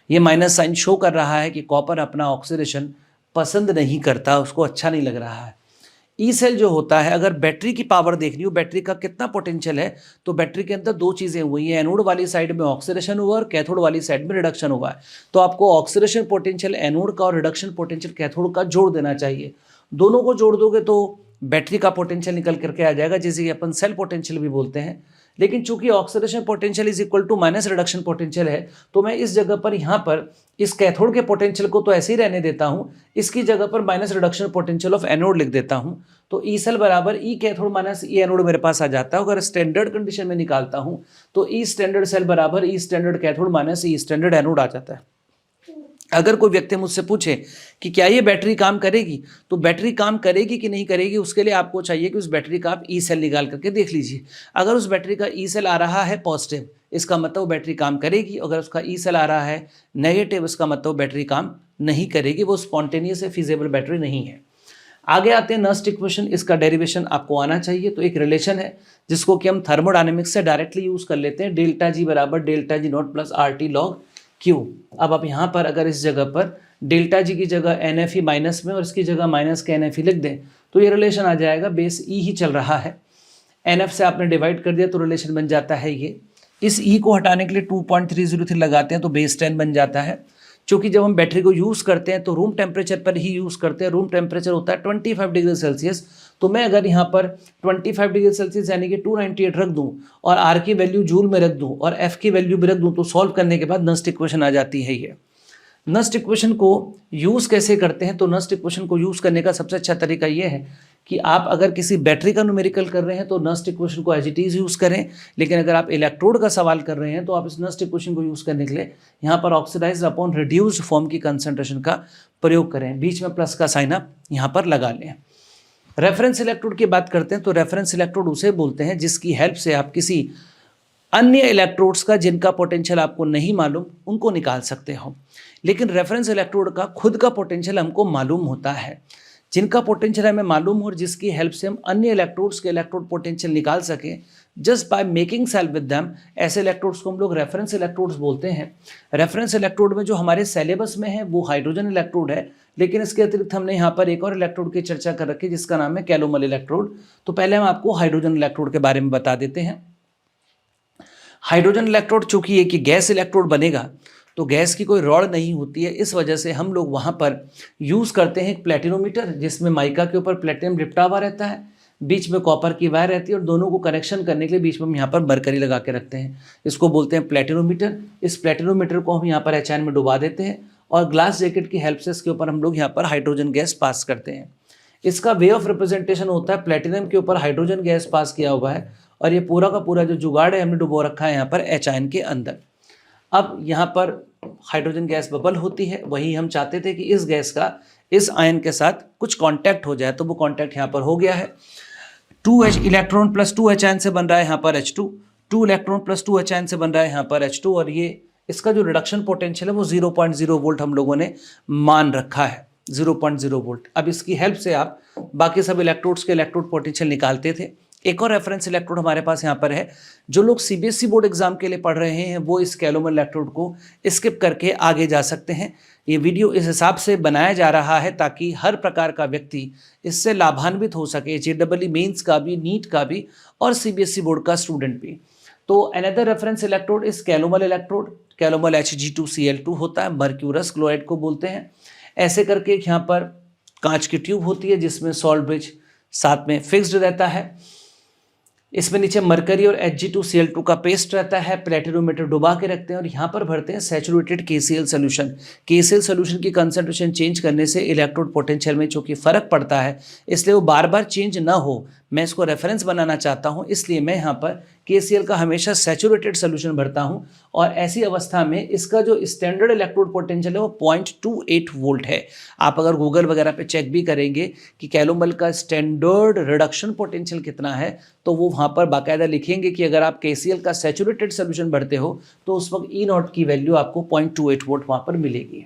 ये माइनस साइन शो कर रहा है कि कॉपर अपना ऑक्सीडेशन पसंद नहीं करता, उसको अच्छा नहीं लग रहा है। ई सेल जो होता है, अगर बैटरी की पावर देखनी हो बैटरी का कितना पोटेंशियल है तो बैटरी के अंदर 2 चीज़ें हुई हैं, एनोड वाली साइड में ऑक्सीडेशन हुआ और कैथोड वाली साइड में रिडक्शन हुआ है। तो आपको ऑक्सीडेशन पोटेंशियल एनोड का और रिडक्शन पोटेंशियल कैथोड का जोड़ देना चाहिए। दोनों को जोड़ दोगे तो बैटरी का पोटेंशियल निकल करके आ जाएगा, जिसे अपन सेल पोटेंशियल भी बोलते हैं। लेकिन चूंकि oxidation potential is equal to minus reduction potential है तो मैं इस जगह पर यहाँ पर इस कैथोड के पोटेंशियल को तो ऐसे ही रहने देता हूँ, इसकी जगह पर minus reduction potential of anode लिख देता हूँ। तो ई सेल बराबर ई कैथोड माइनस ई एनोड मेरे पास आ जाता है। अगर स्टैंडर्ड कंडीशन में निकालता हूँ तो ई स्टैंडर्ड सेल बराबर ई स्टैंडर्ड कैथोड माइनस ई स्टैंडर्ड एनोड आ जाता है। अगर कोई व्यक्ति मुझसे पूछे कि क्या ये बैटरी काम करेगी, तो बैटरी काम करेगी कि नहीं करेगी उसके लिए आपको चाहिए कि उस बैटरी का आप ई सेल निकाल करके देख लीजिए। अगर उस बैटरी का ई सेल आ रहा है पॉजिटिव, इसका मतलब वो बैटरी काम करेगी। अगर उसका ई सेल आ रहा है नेगेटिव, इसका मतलब बैटरी काम नहीं करेगी, वो स्पॉन्टेनियस है, फिजिबल बैटरी नहीं है। आगे आते हैं नर्स्ट इक्वेशन, इसका डेरिवेशन आपको आना चाहिए। तो एक रिलेशन है जिसको कि हम थर्मोडायनेमिक्स से डायरेक्टली यूज कर लेते हैं, डेल्टा जी बराबर delta G not plus RT log Q। अब आप यहाँ पर अगर इस जगह पर डेल्टा जी की जगह NFe माइनस में और इसकी जगह माइनस के NFe लिख दें तो ये रिलेशन आ जाएगा, बेस E ही चल रहा है, NF से आपने डिवाइड कर दिया तो रिलेशन बन जाता है ये। इस E को हटाने के लिए 2.303 लगाते हैं तो बेस 10 बन जाता है। क्योंकि जब हम बैटरी को यूज़ करते हैं तो रूम टेम्परेचर पर ही यूज़ करते हैं, रूम टेम्परेचर होता है 25 डिग्री सेल्सियस। तो मैं अगर यहाँ पर 25 डिग्री सेल्सियस यानी कि 298 रख दूँ और R की वैल्यू जूल में रख दूँ और F की वैल्यू भी रख दूँ तो सॉल्व करने के बाद नस्ट इक्वेशन आ जाती है ये। नस्ट इक्वेशन को यूज़ कैसे करते हैं, तो नस्ट इक्वेशन को यूज़ करने का सबसे अच्छा तरीका ये है कि आप अगर किसी बैटरी का न्यूमेरिकल कर रहे हैं तो नस्ट इक्वेशन को एज इट इज़ यूज़ करें, लेकिन अगर आप इलेक्ट्रोड का सवाल कर रहे हैं तो आप इस नस्ट इक्वेशन को यूज़ करने के लिए यहाँ पर ऑक्सीडाइज्ड अपॉन रिड्यूस्ड फॉर्म की कंसंट्रेशन का प्रयोग करें। बीच में प्लस का साइन आप यहाँ पर लगा लें। रेफरेंस इलेक्ट्रोड की बात करते हैं तो रेफरेंस इलेक्ट्रोड उसे बोलते हैं जिसकी हेल्प से आप किसी अन्य इलेक्ट्रोड्स का जिनका पोटेंशियल आपको नहीं मालूम उनको निकाल सकते हो, लेकिन रेफरेंस इलेक्ट्रोड का खुद का पोटेंशियल हमको मालूम होता है। जिनका पोटेंशियल हमें मालूम हो और जिसकी हेल्प से हम अन्य इलेक्ट्रोड्स के इलेक्ट्रोड पोटेंशियल निकाल सकें just by making cell with them, ऐसे इलेक्ट्रोड्स को हम लोग रेफरेंस इलेक्ट्रोड्स बोलते हैं। रेफरेंस इलेक्ट्रोड में जो हमारे सिलेबस में है वो हाइड्रोजन इलेक्ट्रोड है, लेकिन इसके अतिरिक्त हमने यहाँ पर एक और इलेक्ट्रोड की चर्चा कर रखी है जिसका नाम है कैलोमल इलेक्ट्रोड। तो पहले हम आपको हाइड्रोजन इलेक्ट्रोड के बारे में बता देते हैं। हाइड्रोजन इलेक्ट्रोड चूंकि एक गैस इलेक्ट्रोड बनेगा तो गैस की कोई रॉड नहीं होती है, इस वजह से हम लोग वहाँ पर यूज़ करते हैं एक प्लेटिनोमीटर जिसमें माइका के ऊपर प्लेटिनम लिपटा हुआ रहता है, बीच में कॉपर की वायर रहती है और दोनों को कनेक्शन करने के लिए बीच में हम यहाँ पर मरकरी लगा के रखते हैं। इसको बोलते हैं प्लेटिनोमीटर। इस प्लेटिनोमीटर को हम यहाँ पर HN में डुबा देते हैं और ग्लास जैकेट की हेल्प से इसके ऊपर हम लोग यहाँ पर हाइड्रोजन गैस पास करते हैं। इसका वे ऑफ रिप्रेजेंटेशन होता है प्लेटिनम के ऊपर हाइड्रोजन गैस पास किया हुआ है और ये पूरा का पूरा जो जुगाड़ है हमने डुबो रखा है यहाँ पर HN के अंदर। अब यहाँ पर हाइड्रोजन गैस बबल होती है, वही हम चाहते थे कि इस गैस का इस आयन के साथ कुछ कांटेक्ट हो जाए, तो वो कांटेक्ट यहाँ पर हो गया है। 2H इलेक्ट्रॉन प्लस 2 HN से बन रहा है यहाँ पर H2, 2 इलेक्ट्रॉन प्लस 2 HN से बन रहा है यहाँ पर H2 और ये इसका जो रिडक्शन पोटेंशियल है वो 0.0 वोल्ट हम लोगों ने मान रखा है, 0.0 वोल्ट। अब इसकी हेल्प से आप बाकी सब इलेक्ट्रोड्स के इलेक्ट्रोड पोटेंशियल निकालते थे। एक और रेफरेंस इलेक्ट्रोड हमारे पास यहाँ पर है। जो लोग CBSE बोर्ड एग्जाम के लिए पढ़ रहे हैं वो इस कैलोमल इलेक्ट्रोड को स्किप करके आगे जा सकते हैं। ये वीडियो इस हिसाब से बनाया जा रहा है ताकि हर प्रकार का व्यक्ति इससे लाभान्वित हो सके, JEE मेंस का भी, नीट का भी और CBSE बोर्ड का स्टूडेंट भी। तो अनदर रेफरेंस इलेक्ट्रोड इस कैलोमल इलेक्ट्रोड, कैलोमल Hg2Cl2 होता है, मर्क्यूरस क्लोराइड को बोलते हैं। ऐसे करके यहाँ पर कांच की ट्यूब होती है जिसमें सॉल्ट ब्रिज साथ में फिक्स्ड रहता है। इसमें नीचे मरकरी और Hg2Cl2 का पेस्ट रहता है, प्लेटिनोमीटर डुबा के रखते हैं और यहाँ पर भरते हैं saturated KCl solution. KCl solution की कंसंट्रेशन चेंज करने से इलेक्ट्रोड पोटेंशियल में चूंकि फर्क पड़ता है इसलिए वो बार बार चेंज ना हो, मैं इसको रेफरेंस बनाना चाहता हूँ, इसलिए मैं यहाँ पर KCl का हमेशा सैचुरेटेड सोल्यूशन भरता हूँ और ऐसी अवस्था में इसका जो स्टैंडर्ड इलेक्ट्रोड पोटेंशियल है वो 0.28 वोल्ट है। आप अगर गूगल वगैरह पे चेक भी करेंगे कि कैलोमल का स्टैंडर्ड रिडक्शन पोटेंशियल कितना है तो वो वहाँ पर बाकायदा लिखेंगे कि अगर आप KCl का सैचुरेटेड सोल्यूशन भरते हो तो उस वक्त E0 की वैल्यू आपको 0.28 वोल्ट वहाँ पर मिलेगी।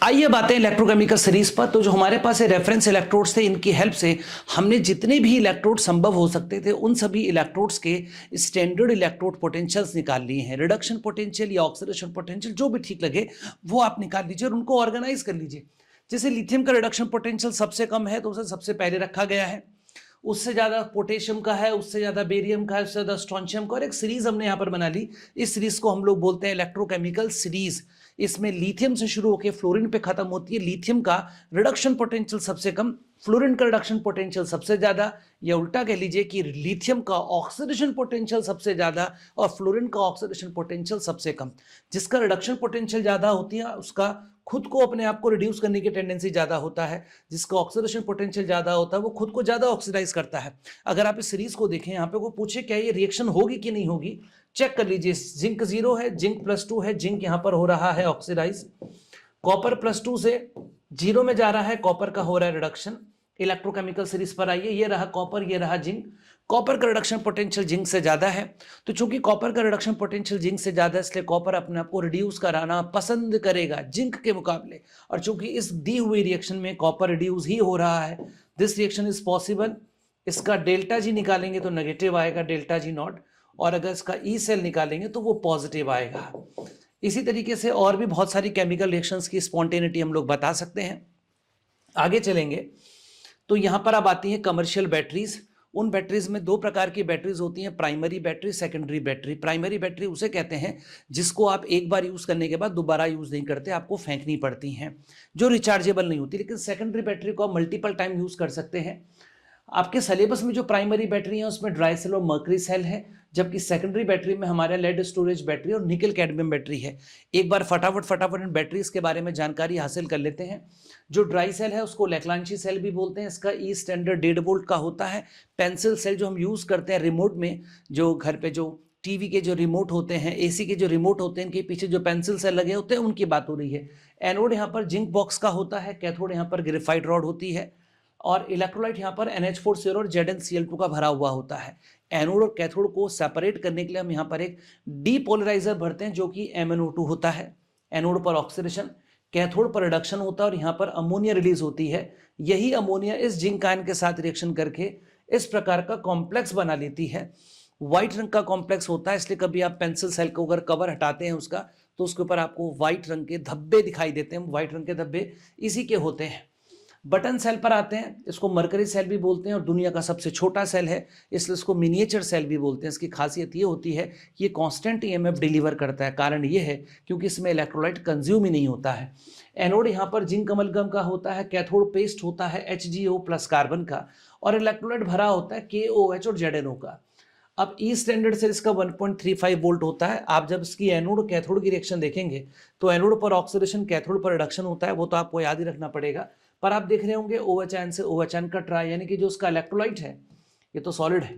आइए बातें इलेक्ट्रोकेमिकल सीरीज पर। तो जो हमारे पास रेफरेंस इलेक्ट्रोड्स थे इनकी हेल्प से हमने जितने भी इलेक्ट्रोड संभव हो सकते थे उन सभी इलेक्ट्रोड्स के स्टैंडर्ड इलेक्ट्रोड पोटेंशियल्स निकाल लिए हैं। रिडक्शन पोटेंशियल या ऑक्सीडेशन पोटेंशियल जो भी ठीक लगे वो आप निकाल लीजिए और उनको ऑर्गेनाइज कर लीजिए। जैसे लिथियम का रिडक्शन पोटेंशियल सबसे कम है तो उसे सबसे पहले रखा गया है, उससे ज़्यादा पोटेशियम का है, उससे ज़्यादा बेरियम का है, उससे ज़्यादा स्ट्रॉन्शियम का, और एक सीरीज हमने यहाँ पर बना ली। इस सीरीज को हम लोग बोलते हैं इलेक्ट्रोकेमिकल सीरीज। इसमें लिथियम से शुरू होकर फ्लोरीन पे खत्म होती है। लिथियम का रिडक्शन पोटेंशियल सबसे कम, फ्लोरीन का रिडक्शन पोटेंशियल सबसे ज़्यादा, या उल्टा कह लीजिए कि लिथियम का ऑक्सीडेशन पोटेंशियल सबसे ज़्यादा और फ्लोरीन का ऑक्सीडेशन पोटेंशियल सबसे कम। जिसका रिडक्शन पोटेंशियल ज़्यादा होती है उसका खुद को अपने आप को रिड्यूस करने की टेंडेंसी ज़्यादा होता है, जिसका ऑक्सीडेशन पोटेंशियल ज़्यादा होता है वो खुद को ज़्यादा ऑक्सीडाइज करता है। अगर आप इस सीरीज को देखें, यहाँ पे को पूछे क्या ये रिएक्शन होगी कि नहीं होगी, चेक कर लीजिए। जिंक 0 है, जिंक +2 है, जिंक यहाँ पर हो रहा है ऑक्सीडाइज। कॉपर +2 से 0 में जा रहा है, कॉपर का हो रहा है रिडक्शन। इलेक्ट्रोकेमिकल सीरीज पर आइए, ये रहा कॉपर, ये रहा जिंक। कॉपर का रिडक्शन पोटेंशियल जिंक से ज़्यादा है, तो चूंकि कॉपर का रिडक्शन पोटेंशियल जिंक से ज़्यादा है इसलिए कॉपर अपने आप को रिड्यूस कराना पसंद करेगा जिंक के मुकाबले। और चूंकि इस दी हुई रिएक्शन में कॉपर रिड्यूस ही हो रहा है, दिस रिएक्शन इज पॉसिबल। इसका डेल्टा जी निकालेंगे तो नेगेटिव आएगा, डेल्टा जी नॉट, और अगर इसका ई सेल निकालेंगे तो वो पॉजिटिव आएगा। इसी तरीके से और भी बहुत सारी केमिकल रिएक्शंस की स्पॉन्टेनिटी हम लोग बता सकते हैं। आगे चलेंगे तो यहाँ पर अब आती हैं कमर्शियल बैटरीज। उन बैटरीज में दो प्रकार की बैटरीज होती हैं, primary battery, secondary battery. Primary battery उसे कहते हैं जिसको आप एक बार यूज़ करने के बाद दोबारा यूज़ नहीं करते, आपको फेंकनी पड़ती हैं, जो रिचार्जेबल नहीं होती। लेकिन सेकेंडरी बैटरी को आप मल्टीपल टाइम यूज़ कर सकते हैं। आपके सिलेबस में जो प्राइमरी बैटरी है उसमें ड्राई सेल और मर्करी सेल है, जबकि सेकेंडरी बैटरी में हमारा लेड स्टोरेज बैटरी और निकल कैडमियम बैटरी है। एक बार फटाफट इन बैटरीज के बारे में जानकारी हासिल कर लेते हैं। जो ड्राई सेल है उसको लेक्लांशी सेल भी बोलते हैं, इसका ई स्टैंडर्ड 1.5 वोल्ट का होता है। पेंसिल सेल जो हम यूज़ करते हैं रिमोट में, जो घर पे जो टीवी के जो रिमोट होते हैं, एसी के जो रिमोट होते हैं, इनके पीछे जो पेंसिल सेल लगे होते हैं उनकी बात हो रही है। एनोड यहाँ पर जिंक बॉक्स का होता है, कैथोड यहाँ पर ग्रेफाइट रॉड होती है, और इलेक्ट्रोलाइट यहाँ पर NH4 और ZnCl2 का भरा हुआ होता है। एनोड और कैथोड को सेपरेट करने के लिए हम यहाँ पर एक डीपोलराइजर भरते हैं जो कि MnO2 होता है। एनोड पर ऑक्सीडेशन, कैथोड पर रिडक्शन होता है और यहाँ पर अमोनिया रिलीज होती है। यही अमोनिया इस जिंक आयन के साथ रिएक्शन करके इस प्रकार का कॉम्प्लेक्स बना लेती है। व्हाइट रंग का कॉम्प्लेक्स होता है, इसलिए कभी आप पेंसिल सेल को अगर कवर हटाते हैं उसका तो उसके ऊपर आपको व्हाइट रंग के धब्बे दिखाई देते हैं। व्हाइट रंग के धब्बे इसी के होते हैं। बटन सेल पर आते हैं, इसको मरकरी सेल भी बोलते हैं और दुनिया का सबसे छोटा सेल है, इसलिए इसको मिनिएचर सेल भी बोलते हैं। इसकी खासियत ये होती है कि ये कांस्टेंट ईएमएफ डिलीवर करता है। कारण ये है क्योंकि इसमें इलेक्ट्रोलाइट कंज्यूम ही नहीं होता है। एनोड यहाँ पर जिंक अमलगम का होता है, कैथोड पेस्ट होता है HgO प्लस कार्बन का, और इलेक्ट्रोलाइट भरा होता है KOH और ZnO का। अब ई स्टैंडर्ड से इसका 1.35 वोल्ट होता है। आप जब इसकी एनोड और कैथोड की रिएक्शन देखेंगे तो एनोड पर ऑक्सीडेशन, कैथोड पर रिडक्शन होता है, वो तो आपको याद ही रखना पड़ेगा। पर आप देख रहे होंगे OH आयन से OH आयन का ट्राई, यानी कि जो उसका इलेक्ट्रोलाइट है, ये तो सॉलिड है,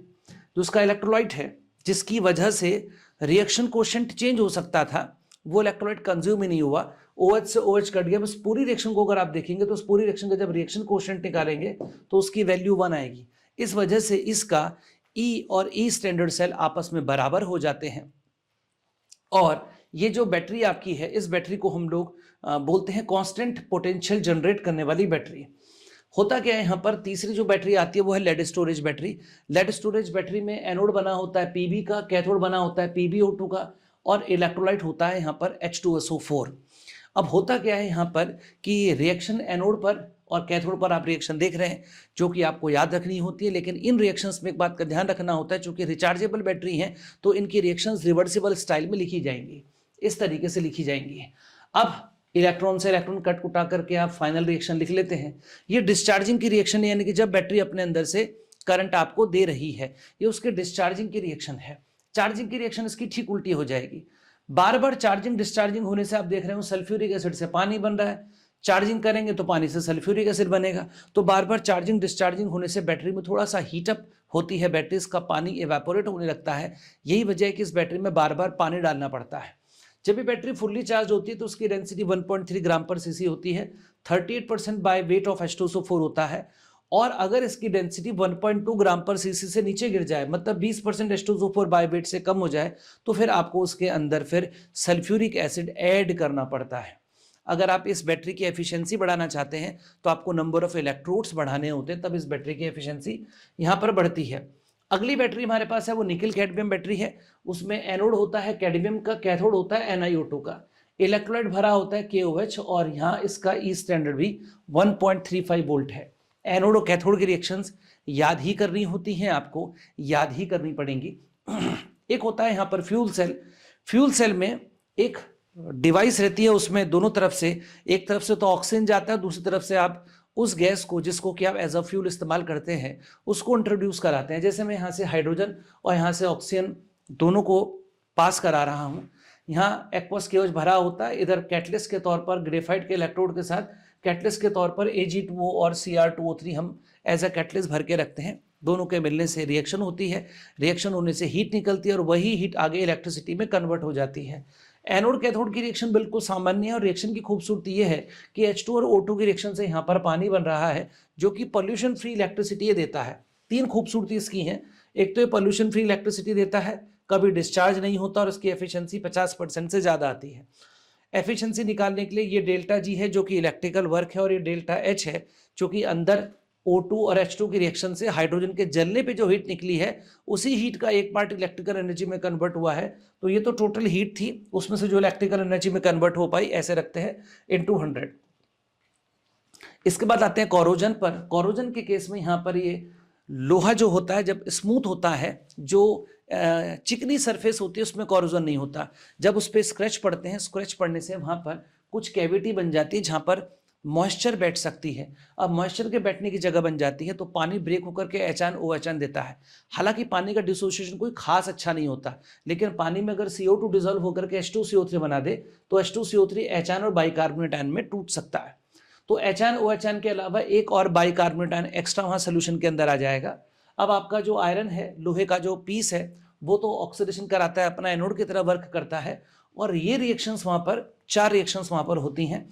जो उसका इलेक्ट्रोलाइट है जिसकी वजह से रिएक्शन कोशेंट चेंज हो सकता था, वो इलेक्ट्रोलाइट कंज्यूम ही नहीं हुआ। OH से OH कट गया। बस पूरी रिएक्शन को अगर आप देखेंगे तो उस पूरी रिएक्शन का जब रिएक्शन कोशेंट निकालेंगे तो उसकी वैल्यू 1 आएगी। इस वजह से इसका E और E स्टैंडर्ड सेल आपस में बराबर हो जाते हैं। और ये जो बैटरी आपकी है, इस बैटरी को हम लोग बोलते हैं कांस्टेंट पोटेंशियल जनरेट करने वाली बैटरी। होता क्या है यहाँ पर, तीसरी जो बैटरी आती है वो है lead storage battery. Lead storage battery में एनोड बना होता है Pb का, कैथोड बना होता है PbO2 का, और इलेक्ट्रोलाइट होता है यहाँ पर H2SO4। अब होता क्या है यहाँ पर कि रिएक्शन एनोड पर और कैथोड पर आप रिएक्शन देख रहे हैं जो कि आपको याद रखनी होती है, लेकिन इन रिएक्शंस में एक बात का ध्यान रखना होता है, चूंकि रिचार्जेबल बैटरी हैं तो इनकी रिएक्शंस रिवर्सिबल स्टाइल में लिखी जाएंगी, इस तरीके से लिखी जाएंगी। अब इलेक्ट्रॉन से इलेक्ट्रॉन कट कुटा करके आप फाइनल रिएक्शन लिख लेते हैं। ये डिस्चार्जिंग की रिएक्शन है, यानी कि जब बैटरी अपने अंदर से करंट आपको दे रही है, ये उसके डिस्चार्जिंग की रिएक्शन है। चार्जिंग की रिएक्शन इसकी ठीक उल्टी हो जाएगी। बार बार चार्जिंग डिस्चार्जिंग होने से आप देख रहे हो सल्फ्यूरिक एसिड से पानी बन रहा है, चार्जिंग करेंगे तो पानी से सल्फ्यूरिक एसिड बनेगा। तो बार बार चार्जिंग डिस्चार्जिंग होने से बैटरी में थोड़ा सा हीटअप होती है, बैटरी का पानी इवेपोरेट होने लगता है। यही वजह है कि इस बैटरी में बार बार पानी डालना पड़ता है। जब ये बैटरी फुल्ली चार्ज होती है तो उसकी डेंसिटी 1.3 ग्राम पर सीसी होती है, 38% बाय वेट ऑफ H2SO4 होता है। और अगर इसकी डेंसिटी 1.2 ग्राम पर सीसी से नीचे गिर जाए, मतलब 20% H2SO4 बाय वेट से कम हो जाए, तो फिर आपको उसके अंदर फिर सल्फ्यूरिक एसिड ऐड करना पड़ता है। अगर आप इस बैटरी की एफिशिएंसी बढ़ाना चाहते हैं तो आपको नंबर ऑफ इलेक्ट्रोड्स बढ़ाने होते हैं, तब इस बैटरी की एफिशिएंसी यहाँ पर बढ़ती है। अगली बैटरी हमारे पास है वो निकल कैडमियम बैटरी है। उसमें एनोड होता है कैडमियम का, कैथोड होता है NiO2 का, इलेक्ट्रोलाइट भरा होता है KOH, और यहाँ इसका ई स्टैंडर्ड भी 1.35 वोल्ट है। एनोड और कैथोड की रिएक्शंस याद ही करनी होती हैं, आपको याद ही करनी पड़ेंगी। एक होता है यहाँ पर फ्यूल सेल। फ्यूल सेल में एक डिवाइस रहती है, उसमें दोनों तरफ से, एक तरफ से तो ऑक्सीजन जाता है, दूसरी तरफ से आप उस गैस को जिसको कि आप एज अ फ्यूल इस्तेमाल करते हैं उसको इंट्रोड्यूस कराते हैं। जैसे मैं यहाँ से हाइड्रोजन और यहाँ से ऑक्सीजन दोनों को पास करा रहा हूँ। यहाँ एक्वस KOH भरा होता है, इधर कैटलिस्ट के तौर पर ग्रेफाइट के इलेक्ट्रोड के साथ कैटलिस्ट के तौर पर Ag2O और Cr2O3 हम एज अ कैटलिस्ट भर के रखते हैं। दोनों के मिलने से रिएक्शन होती है, रिएक्शन होने से हीट निकलती है और वही हीट आगे इलेक्ट्रिसिटी में कन्वर्ट हो जाती है। एनोड कैथोड की रिएक्शन बिल्कुल सामान्य है, और रिएक्शन की खूबसूरती ये है कि H2 और O2 की रिएक्शन से यहाँ पर पानी बन रहा है जो कि पॉल्यूशन फ्री इलेक्ट्रिसिटी देता है। 3 खूबसूरती इसकी हैं। एक तो ये पॉल्यूशन फ्री इलेक्ट्रिसिटी देता है, कभी डिस्चार्ज नहीं होता, और इसकी एफिशिएंसी 50% से ज़्यादा आती है। एफिशिएंसी निकालने के लिए ये डेल्टा G है जो कि इलेक्ट्रिकल वर्क है, और ये डेल्टा H है जो कि अंदर O2 और H2 की रिएक्शन से हाइड्रोजन के जलने पे जो हीट निकली है उसी हीट का एक पार्ट इलेक्ट्रिकल एनर्जी में कन्वर्ट हुआ है। तो ये तो टोटल हीट थी, उसमें से जो इलेक्ट्रिकल एनर्जी में कन्वर्ट हो पाई, ऐसे रखते हैं इनटू 100। इसके बाद आते हैं कोरोजन पर। कोरोजन के केस में यहाँ पर ये लोहा जो होता है जब स्मूथ होता है, जो चिकनी सरफेस होती है उसमें कोरोजन नहीं होता। जब उस पर स्क्रैच पड़ते हैं, स्क्रैच पड़ने से वहाँ पर कुछ कैविटी बन जाती है जहाँ पर मॉइस्चर बैठ सकती है। अब मॉइस्चर के बैठने की जगह बन जाती है तो पानी ब्रेक होकर के HNO देता है। हालांकि पानी का डिसोसिएशन कोई खास अच्छा नहीं होता, लेकिन पानी में अगर CO2 डिजोल्व होकर के H2CO3 बना दे तो H2CO3 HN और बाइकार्बोनेट आयन में टूट सकता है। तो HNOHN के अलावा एक और बाइकार्बोनेट आयन एक्स्ट्रा वहाँ सोल्यूशन के अंदर आ जाएगा। अब आपका जो आयरन है, लोहे का जो पीस है, वो तो ऑक्सीडेशन कराता है, अपना एनोड की तरह वर्क करता है। और ये रिएक्शंस वहाँ पर 4 रिएक्शंस वहाँ पर होती हैं।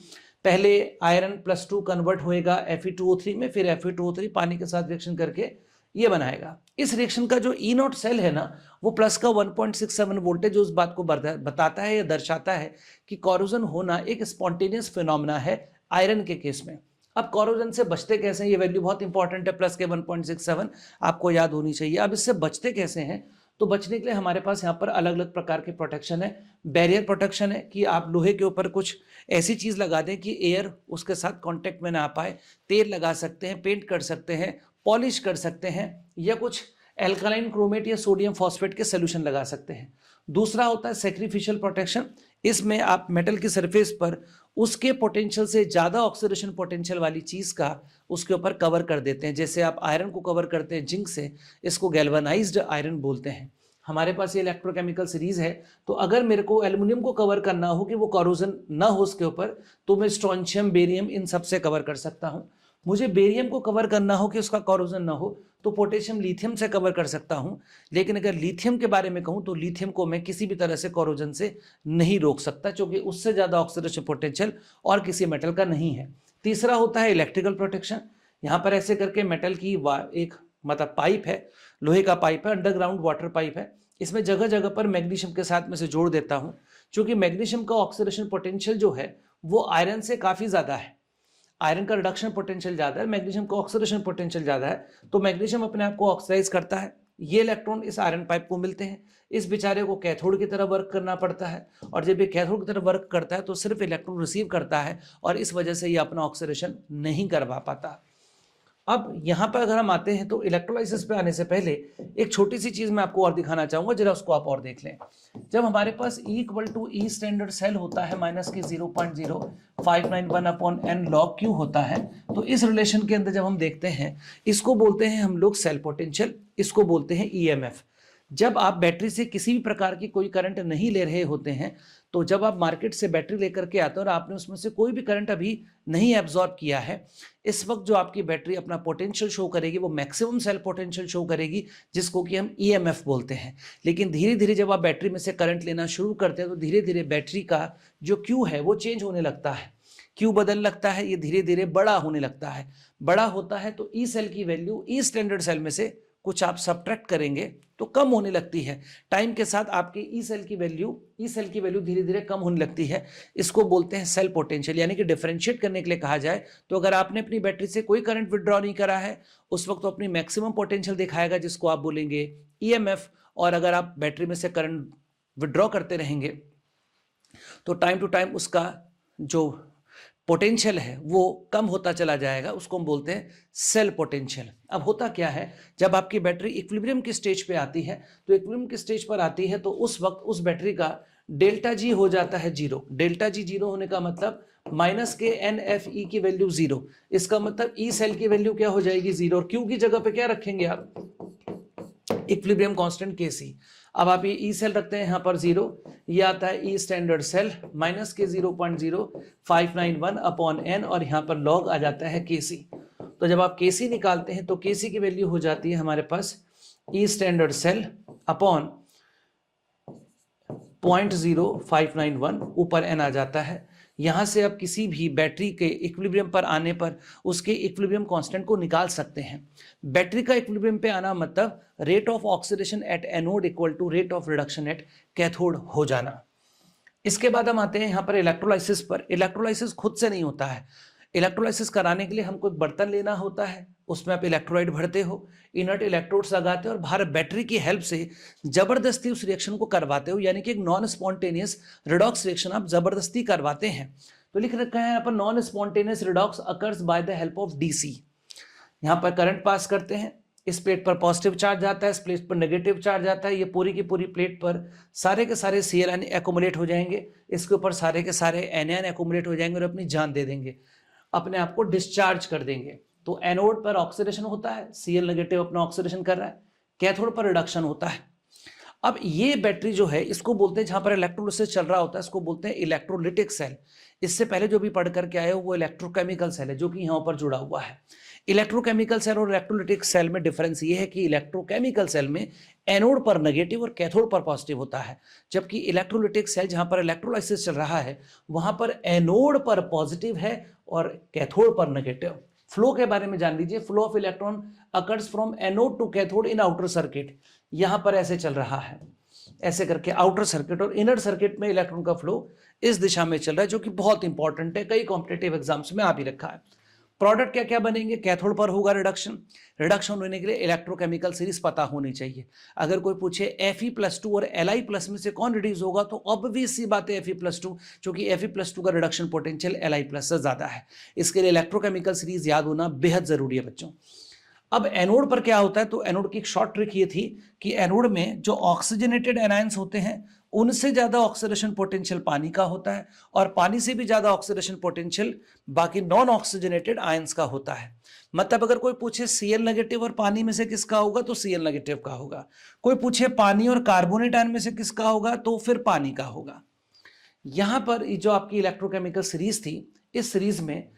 पहले आयरन +2 कन्वर्ट होएगा Fe2O3 में, फिर Fe2O3 पानी के साथ रिएक्शन करके ये बनाएगा। इस रिएक्शन का जो ई नॉट सेल है ना, वो प्लस का 1.67 वोल्टेज उस बात को बताता है या दर्शाता है कि कोरोजन होना एक स्पॉन्टेनियस फिनोमेना है आयरन के केस में। अब कोरोजन से बचते कैसे हैं, ये वैल्यू बहुत इंपॉर्टेंट है, प्लस के 1.67 आपको याद होनी चाहिए। अब इससे बचते कैसे हैं, तो बचने के लिए हमारे पास यहाँ पर अलग अलग प्रकार के प्रोटेक्शन है। बैरियर प्रोटेक्शन है कि आप लोहे के ऊपर कुछ ऐसी चीज़ लगा दें कि एयर उसके साथ कांटेक्ट में ना आ पाए। तेल लगा सकते हैं, पेंट कर सकते हैं, पॉलिश कर सकते हैं, या कुछ एल्कालाइन क्रोमेट या सोडियम फॉस्फेट के सोल्यूशन लगा सकते हैं। दूसरा होता है सैक्रिफिशियल प्रोटेक्शन। इसमें आप मेटल की सरफेस पर उसके पोटेंशियल से ज़्यादा ऑक्सीडेशन पोटेंशियल वाली चीज़ का उसके ऊपर कवर कर देते हैं। जैसे आप आयरन को कवर करते हैं जिंक से, इसको गैल्वेनाइज्ड आयरन बोलते हैं। हमारे पास ये इलेक्ट्रोकेमिकल सीरीज है, तो अगर मेरे को एल्युमिनियम को कवर करना हो कि वो कोरोजन ना हो उसके ऊपर, तो मैं स्ट्रोंशियम, बेरियम इन सब से कवर कर सकता हूँ। मुझे बेरियम को कवर करना हो कि उसका कोरोजन ना हो, तो पोटेशियम, लिथियम से कवर कर सकता हूँ। लेकिन अगर लिथियम के बारे में कहूँ तो लिथियम को मैं किसी भी तरह से कोरोजन से नहीं रोक सकता, क्योंकि उससे ज़्यादा ऑक्सीडेशन पोटेंशियल और किसी मेटल का नहीं है। तीसरा होता है इलेक्ट्रिकल प्रोटेक्शन। यहाँ पर ऐसे करके मेटल की एक मतलब पाइप है, लोहे का पाइप है, अंडरग्राउंड वाटर पाइप है। इसमें जगह जगह पर मैग्नीशियम के साथ में से जोड़ देता हूँ, क्योंकि मैग्नीशियम का ऑक्सीडेशन पोटेंशियल जो है वो आयरन से काफ़ी ज़्यादा है। आयरन का रिडक्शन पोटेंशियल ज़्यादा है, मैग्नीशियम का ऑक्सीडेशन पोटेंशियल ज़्यादा है, तो मैग्नीशियम अपने आप को ऑक्सीडाइज करता है। ये इलेक्ट्रॉन इस आयरन पाइप को मिलते हैं, इस बेचारे को कैथोड की तरह वर्क करना पड़ता है, और जब ये कैथोड की तरह वर्क करता है तो सिर्फ इलेक्ट्रॉन रिसीव करता है, और इस वजह से ये अपना ऑक्सीडेशन नहीं करवा पाता। अब यहाँ पर अगर हम आते हैं तो इलेक्ट्रोलाइसिस पे आने से पहले एक छोटी सी चीज़ मैं आपको और दिखाना चाहूँगा, जरा उसको आप और देख लें। जब हमारे पास E equal to E standard cell होता है माइनस के 0.0591 अपॉन n log Q होता है, तो इस रिलेशन के अंदर जब हम देखते हैं, इसको बोलते हैं हम लोग सेल पोटेंशियल, इसको बोलते हैं EMF। जब आप बैटरी से किसी भी प्रकार की कोई करंट नहीं ले रहे होते हैं, तो जब आप मार्केट से बैटरी लेकर के आते हो और आपने उसमें से कोई भी करंट अभी नहीं एब्जॉर्ब किया है, इस वक्त जो आपकी बैटरी अपना पोटेंशियल शो करेगी वो मैक्सिमम सेल पोटेंशियल शो करेगी, जिसको कि हम EMF बोलते हैं। लेकिन धीरे धीरे जब आप बैटरी में से करंट लेना शुरू करते हैं तो धीरे धीरे बैटरी का जो Q है वो चेंज होने लगता है, Q बदल लगता है, ये धीरे धीरे बड़ा होने लगता है। बड़ा होता है तो E सेल की वैल्यू E स्टैंडर्ड सेल में से कुछ आप सब्ट्रैक्ट करेंगे तो कम होने लगती है। टाइम के साथ आपके ई सेल की वैल्यू धीरे धीरे कम होने लगती है। इसको बोलते हैं सेल पोटेंशियल। यानी कि डिफरेंशिएट करने के लिए कहा जाए तो अगर आपने अपनी बैटरी से कोई करंट विड्रॉ नहीं करा है, उस वक्त तो अपनी मैक्सिमम पोटेंशियल दिखाएगा, जिसको आप बोलेंगे EMF। और अगर आप बैटरी में से करंट विड्रॉ करते रहेंगे तो टाइम टू टाइम उसका जो पोटेंशियल है वो कम होता चला जाएगा, उसको हम बोलते हैं सेल पोटेंशियल। अब होता क्या है, जब आपकी बैटरी इक्विलिब्रियम की स्टेज पे आती है, तो इक्विलिब्रियम की स्टेज पर आती है तो उस वक्त उस बैटरी का डेल्टा जी हो जाता है 0। डेल्टा जी 0 होने का मतलब माइनस के NFE की वैल्यू 0। इसका मतलब ई सेल की वैल्यू क्या हो जाएगी 0, और क्यू की जगह पे क्या रखेंगे आप, इक्विलिब्रियम कांस्टेंट Kc। अब आप ये ई सेल रखते हैं यहाँ पर 0, ये आता है ई स्टैंडर्ड सेल माइनस के 0.0591 अपॉन n, और यहाँ पर लॉग आ जाता है Kc। तो जब आप Kc निकालते हैं तो Kc की वैल्यू हो जाती है हमारे पास ई स्टैंडर्ड सेल अपॉन 0.0591, ऊपर n आ जाता है। यहाँ से आप किसी भी बैटरी के इक्विलिब्रियम पर आने पर उसके इक्विलिब्रियम कांस्टेंट को निकाल सकते हैं। बैटरी का इक्विलिब्रियम पे आना मतलब rate of oxidation at anode equal to rate of reduction at cathode हो जाना। इसके बाद हम आते हैं यहाँ पर इलेक्ट्रोलाइसिस पर। इलेक्ट्रोलाइसिस खुद से नहीं होता है। इलेक्ट्रोलाइसिस कराने के लिए हमको एक बर्तन लेना होता है, उसमें आप इलेक्ट्रोलाइट भरते हो, इनर्ट इलेक्ट्रोड्स लगाते हो और बाहर बैटरी की हेल्प से जबरदस्ती उस रिएक्शन को करवाते हो। यानी कि एक नॉन स्पॉन्टेनियस रिडॉक्स रिएक्शन आप जबरदस्ती करवाते हैं। तो लिख रखा है यहाँ पर non spontaneous redox occurs by the help of DC। यहाँ पर करंट पास करते हैं, इस प्लेट पर पॉजिटिव चार्ज आता है, इस प्लेट पर नेगेटिव चार्ज आता है। ये पूरी की पूरी प्लेट पर सारे के सारे Cl एक्युमुलेट हो जाएंगे, इसके ऊपर सारे के सारे एनियन एक्युमुलेट हो जाएंगे और अपनी जान दे देंगे, अपने आप को डिस्चार्ज कर देंगे। तो एनोड पर ऑक्सीडेशन होता है, Cl नेगेटिव अपना ऑक्सीडेशन कर रहा है, कैथोड पर रिडक्शन होता है। अब ये बैटरी जो है इसको बोलते हैं, जहां पर इलेक्ट्रोलिसिस चल रहा होता है इसको बोलते हैं इलेक्ट्रोलिटिक सेल। इससे पहले जो भी पढ़ करके आए हो वो इलेक्ट्रोकेमिकल सेल है, जो कि यहाँ पर जुड़ा हुआ है। इलेक्ट्रोकेमिकल सेल और इलेक्ट्रोलिटिक सेल में डिफरेंस ये है कि इलेक्ट्रोकेमिकल सेल में एनोड पर नेगेटिव और कैथोड पर पॉजिटिव होता है, जबकि इलेक्ट्रोलिटिक सेल जहां पर इलेक्ट्रोलाइसिस चल रहा है वहां पर एनोड पर पॉजिटिव है और कैथोड पर नेगेटिव। फ्लो के बारे में जान लीजिए, flow of electron occurs from anode to cathode in outer circuit. यहां पर ऐसे चल रहा है, ऐसे करके आउटर सर्किट और इनर सर्किट में इलेक्ट्रॉन का फ्लो इस दिशा में चल रहा है, जो कि बहुत इंपॉर्टेंट है, कई कॉम्पिटेटिव एग्जाम्स में आ भी रखा है। प्रोडक्ट क्या क्या बनेंगे, कैथोड पर होगा रिडक्शन, रिडक्शन होने के लिए इलेक्ट्रोकेमिकल सीरीज पता होनी चाहिए। अगर कोई पूछे Fe+2 और Li+ में से कौन रिड्यूस होगा, तो ऑब्वियस सी बात है Fe+2, क्योंकि Fe+2 का रिडक्शन पोटेंशियल Li+ से ज्यादा है। इसके लिए इलेक्ट्रोकेमिकल सीरीज याद होना बेहद जरूरी है बच्चों। अब एनोड पर क्या होता है, तो एनोड की एक शॉर्ट ट्रिक ये थी कि एनोड में जो ऑक्सीजनेटेड एनायंस होते हैं उनसे ज्यादा ऑक्सीडेशन पोटेंशियल पानी का होता है, और पानी से भी ज्यादा ऑक्सीडेशन पोटेंशियल बाकी नॉन ऑक्सीजनेटेड आयंस का होता है। मतलब अगर कोई पूछे Cl- और पानी में से किसका होगा, तो Cl- का होगा। कोई पूछे पानी और कार्बोनेट आयन में से किसका होगा, तो फिर पानी का होगा। यहां पर जो आपकी इलेक्ट्रोकेमिकल सीरीज थी, इस सीरीज में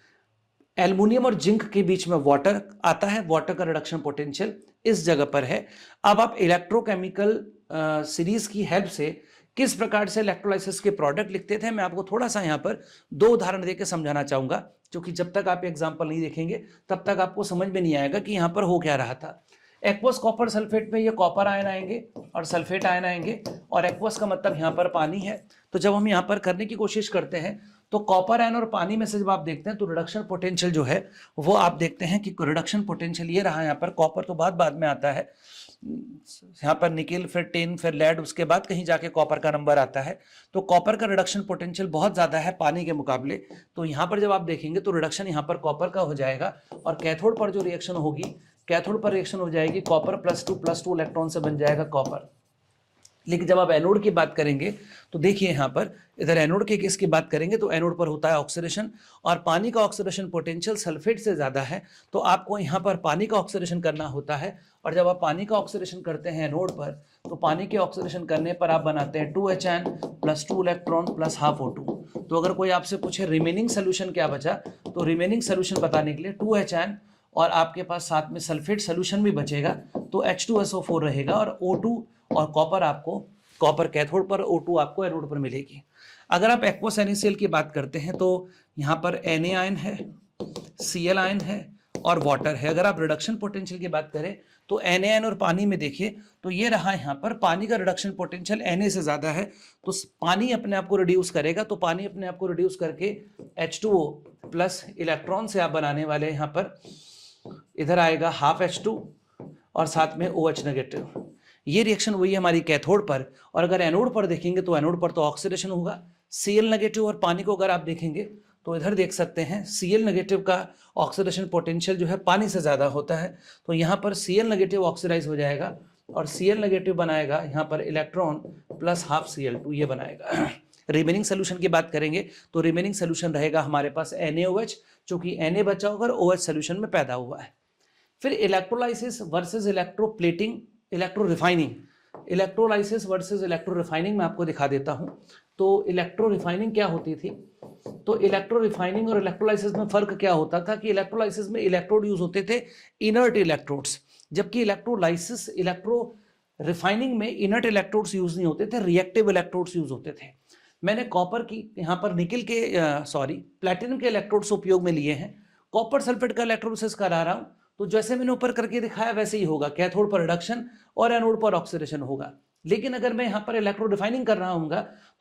एल्युमिनियम और जिंक के बीच में वाटर आता है, वाटर का रिडक्शन पोटेंशियल इस जगह पर है। अब आप इलेक्ट्रोकेमिकल सीरीज की हेल्प से किस प्रकार से इलेक्ट्रोलाइसिस के प्रोडक्ट लिखते थे, मैं आपको थोड़ा सा यहां पर दो उदाहरण देकर समझाना चाहूंगा, क्योंकि जब तक आप एग्जाम्पल नहीं देखेंगे तब तक आपको समझ में नहीं आएगा कि यहां पर हो क्या रहा था। एक्वस कॉपर सल्फेट में ये कॉपर आयन आएंगे और सल्फेट आयन आएंगे, और एक्वस का मतलब यहां पर पानी है। तो जब हम यहां पर करने की कोशिश करते हैं, तो कॉपर आयन और पानी में से जब आप देखते हैं, तो रिडक्शन पोटेंशियल जो है वो आप देखते हैं कि रिडक्शन पोटेंशियल ये रहा। यहाँ पर कॉपर तो बाद में आता है, यहाँ पर निकेल, फिर टिन, फिर लेड, उसके बाद कहीं जाके कॉपर का नंबर आता है। तो कॉपर का रिडक्शन पोटेंशियल बहुत ज्यादा है पानी के मुकाबले। तो यहाँ पर जब आप देखेंगे तो रिडक्शन यहाँ पर कॉपर का हो जाएगा, और कैथोड पर जो रिएक्शन होगी, कैथोड पर रिएक्शन हो जाएगी कॉपर +2 इलेक्ट्रॉन से बन जाएगा कॉपर। लेकिन जब आप एनोड की बात करेंगे तो देखिए यहाँ पर इधर एनोड के केस की बात करेंगे तो एनोड पर होता है ऑक्सीडेशन, और पानी का ऑक्सीडेशन पोटेंशियल सल्फेट से ज़्यादा है, तो आपको यहाँ पर पानी का ऑक्सीडेशन करना होता है। और जब आप पानी का ऑक्सीडेशन करते हैं एनोड पर, तो पानी के ऑक्सीडेशन करने पर आप बनाते हैं 2HN +2 इलेक्ट्रॉन +12 O2। तो अगर कोई आपसे पूछे रिमेनिंग सोल्यूशन क्या बचा, तो रिमेनिंग सोल्यूशन बताने के लिए 2HN और आपके पास साथ में सल्फेट सोल्यूशन भी बचेगा, तो H2SO4 रहेगा, और O2 और कॉपर आपको, कॉपर कैथोड पर, O2 आपको एनोड पर मिलेगी। अगर आप एक्वस NaCl की बात करते हैं तो यहाँ पर Na आयन है, Cl आयन है और वाटर है। अगर आप रिडक्शन पोटेंशियल की बात करें तो Na आयन और पानी में देखिए तो ये रहा, यहाँ पर पानी का रिडक्शन पोटेंशियल Na से ज्यादा है, तो पानी अपने आप को रिड्यूस करेगा। तो पानी अपने आप को रिड्यूस करके H2O+ इलेक्ट्रॉन से आप बनाने वाले यहाँ पर इधर आएगा ½ H2 और साथ में OH-। ये रिएक्शन हुई है हमारी कैथोड पर। और अगर एनोड पर देखेंगे तो एनोड पर तो ऑक्सीडेशन होगा। Cl- और पानी को अगर आप देखेंगे तो इधर देख सकते हैं Cl- का ऑक्सीडेशन पोटेंशियल जो है पानी से ज्यादा होता है, तो यहाँ पर Cl- ऑक्सीडाइज हो जाएगा और Cl- बनाएगा यहाँ पर इलेक्ट्रॉन +12 Cl2, ये बनाएगा। रिमेनिंग सोल्यूशन की बात करेंगे तो रिमेनिंग सोल्यूशन रहेगा हमारे पास NaOH, जो कि Na बचा होगा और OH सोल्यूशन में पैदा हुआ है। फिर electrolysis versus electroplating, electro refining, electrolysis versus electro refining मैं आपको दिखा देता हूं। तो इलेक्ट्रो रिफाइनिंग क्या होती थी, तो इलेक्ट्रो रिफाइनिंग और इलेक्ट्रोलाइसिस में फर्क क्या होता था कि इलेक्ट्रोलाइसिस में इलेक्ट्रोड यूज होते थे, इनर्ट इलेक्ट्रोड्स, जबकि इलेक्ट्रोलाइसिस, इलेक्ट्रो रिफाइनिंग में इनर्ट इलेक्ट्रोड्स यूज नहीं होते थे, रिएक्टिव इलेक्ट्रोड्स यूज होते थे। मैंने कॉपर की यहाँ पर निकल के प्लैटिनम के इलेक्ट्रोड्स उपयोग में लिए हैं। कॉपर सल्फेट का इलेक्ट्रोलिसिस करा रहा हूं, तो जैसे मैंने ऊपर करके दिखाया वैसे ही होगा, कैथोड पर रिडक्शन और एनोड पर ऑक्सीडेशन होगा। लेकिन अगर मैं यहाँ पर इलेक्ट्रोड रिफाइनिंग कर रहा हूँ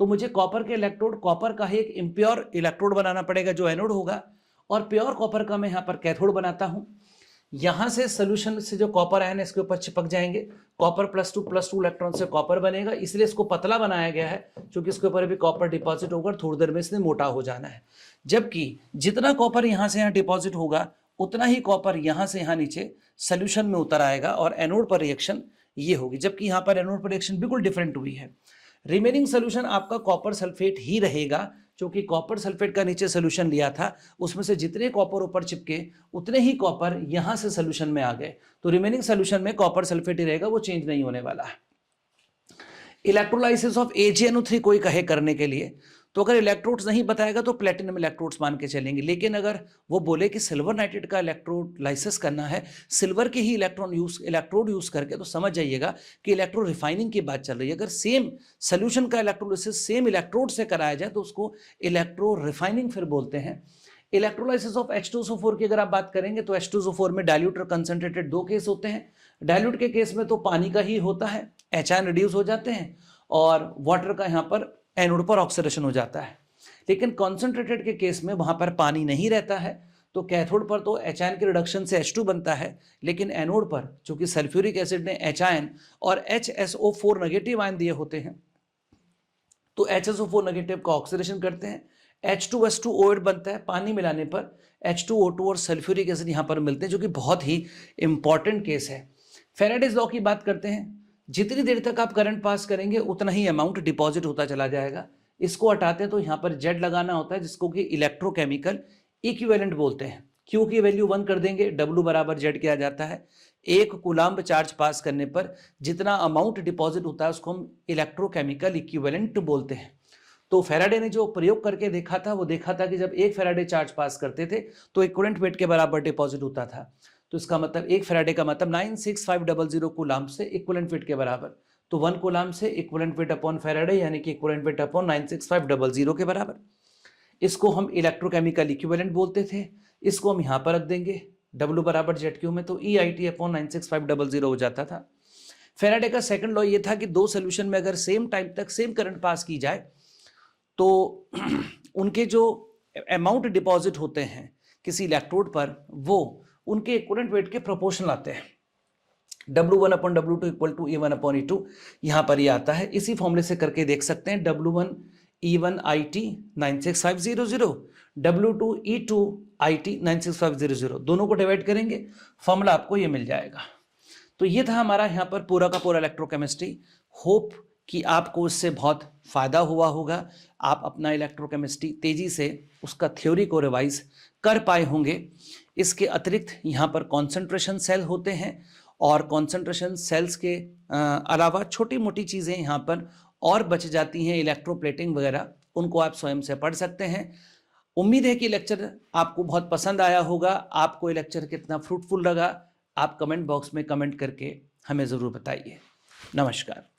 तो मुझे कॉपर के इलेक्ट्रोड, कॉपर का ही एक इम्प्योर इलेक्ट्रोड बनाना पड़ेगा जो एनोड होगा, और प्योर कॉपर का मैं यहाँ पर कैथोड बनाता हूँ। यहां से सोल्यूशन से जो कॉपर आयन है इसके ऊपर चिपक जाएंगे, कॉपर +2 इलेक्ट्रॉन से कॉपर बनेगा, इसलिए इसको पतला बनाया गया है क्योंकि इसके ऊपर भी कॉपर डिपॉजिट होगा, थोड़ी देर में इसने मोटा हो जाना है। जबकि जितना कॉपर यहां से यहां डिपॉजिट होगा उतना ही कॉपर यहां से यहां नीचे सोल्यूशन में उतर आएगा और एनोड पर रिएक्शन ये होगी, जबकि यहां पर एनोड पर रिएक्शन बिल्कुल डिफरेंट हुई है। रिमेनिंग सोल्यूशन आपका कॉपर सल्फेट ही रहेगा, क्योंकि कॉपर सल्फेट का नीचे सोल्यूशन लिया था, उसमें से जितने कॉपर ऊपर चिपके उतने ही कॉपर यहां से सोल्यूशन में आ गए, तो रिमेनिंग सोल्यूशन में कॉपर सल्फेट ही रहेगा, वो चेंज नहीं होने वाला है। इलेक्ट्रोलाइसिस ऑफ AgNO3 कोई कहे करने के लिए, तो अगर इलेक्ट्रोड्स नहीं बताएगा तो प्लेटिनम इलेक्ट्रोड्स मान के चलेंगे, लेकिन अगर वो बोले कि सिल्वर नाइट्रेट का इलेक्ट्रोलाइसिस करना है, सिल्वर के ही इलेक्ट्रोड यूज करके, तो समझ जाइएगा कि इलेक्ट्रो रिफाइनिंग की बात चल रही है। अगर सेम सोल्यूशन का इलेक्ट्रोलाइसिस सेम इलेक्ट्रोड से कराया जाए तो उसको इलेक्ट्रो रिफाइनिंग फिर बोलते हैं। इलेक्ट्रोलाइसिस ऑफ H2SO4 की अगर आप बात करेंगे तो H2SO4 में डाइल्यूट और कंसंट्रेटेड दो केस होते हैं। डाइल्यूट के केस में तो पानी का ही होता है, एच रिड्यूस हो जाते हैं और वाटर का यहाँ पर एनोड पर ऑक्सीडेशन हो जाता है। लेकिन कॉन्सेंट्रेटेड के केस में वहाँ पर पानी नहीं रहता है, तो कैथोड पर तो एच के रिडक्शन से H2 बनता है, लेकिन एनोड पर चूंकि सल्फ्यूरिक एसिड ने एच और HSO4 नेगेटिव आयन दिए होते हैं, तो HSO4 नेगेटिव का ऑक्सीडेशन करते हैं, H2S2OH बनता है, पानी मिलाने पर H2O2 और सल्फ्यूरिक एसिड यहाँ पर मिलते हैं, जो कि बहुत ही इंपॉर्टेंट केस है। फैराडेज लॉ की बात करते हैं, जितनी देर तक आप करंट पास करेंगे उतना ही अमाउंट डिपॉजिट होता चला जाएगा। इसको हटाते हैं तो यहाँ पर जेड लगाना होता है, जिसको कि इलेक्ट्रोकेमिकल इक्विवेलेंट बोलते हैं। क्यू की वैल्यू 1 कर देंगे, डब्ल्यू बराबर जेड किया जाता है। 1 कूलाम्ब चार्ज पास करने पर जितना अमाउंट डिपॉजिट होता है उसको हम इलेक्ट्रोकेमिकल इक्विवेलेंट बोलते हैं। तो फैराडे ने जो प्रयोग करके देखा था, वो देखा था कि जब 1 फैराडे चार्ज पास करते थे तो इक्विवेलेंट वेट के बराबर डिपॉजिट होता था। तो इसका मतलब 1 फैराडे का मतलब 96500 कूलाम्ब से इक्विवेलेंट वेट के बराबर। तो 1 कूलाम्ब से इक्विवेलेंट वेट अपॉन फैराडे यानी कि इक्विवेलेंट वेट अपॉन 96500 के बराबर। इसको हम इलेक्ट्रोकेमिकल इक्विवेलेंट बोलते थे। इसको हम यहाँ पर रख देंगे W बराबर जेड क्यू में, तो EIT अपॉन 96500 हो जाता था। फैराडे का सेकंड लॉ ये था कि दो सोल्यूशन में अगर सेम टाइम तक सेम करंट पास की जाए तो उनके जो अमाउंट डिपॉजिट होते हैं किसी इलेक्ट्रोड पर वो उनके इक्विवेलेंट वेट के प्रोपोर्शनल आते हैं। W1 upon W2 equal to E1 upon E2 यहाँ पर ये आता है। इसी फॉर्मूले से करके देख सकते हैं, W1 E1 IT 96500, W2 E2 IT 96500, दोनों को डिवाइड करेंगे, फॉर्मूला आपको ये मिल जाएगा। तो ये था हमारा यहाँ पर पूरा का पूरा इलेक्ट्रोकेमिस्ट्री। होप कि आपको इससे बहुत फ़ायदा हुआ होगा, आप अपना इलेक्ट्रोकेमिस्ट्री तेज़ी से उसका थ्योरी को रिवाइज कर पाए होंगे। इसके अतिरिक्त यहाँ पर कॉन्सेंट्रेशन सेल होते हैं और कॉन्सेंट्रेशन सेल्स के अलावा छोटी मोटी चीज़ें यहाँ पर और बच जाती हैं, इलेक्ट्रोप्लेटिंग वगैरह, उनको आप स्वयं से पढ़ सकते हैं। उम्मीद है कि लेक्चर आपको बहुत पसंद आया होगा। आपको ये लेक्चर कितना फ्रूटफुल लगा आप कमेंट बॉक्स में कमेंट करके हमें ज़रूर बताइए। नमस्कार।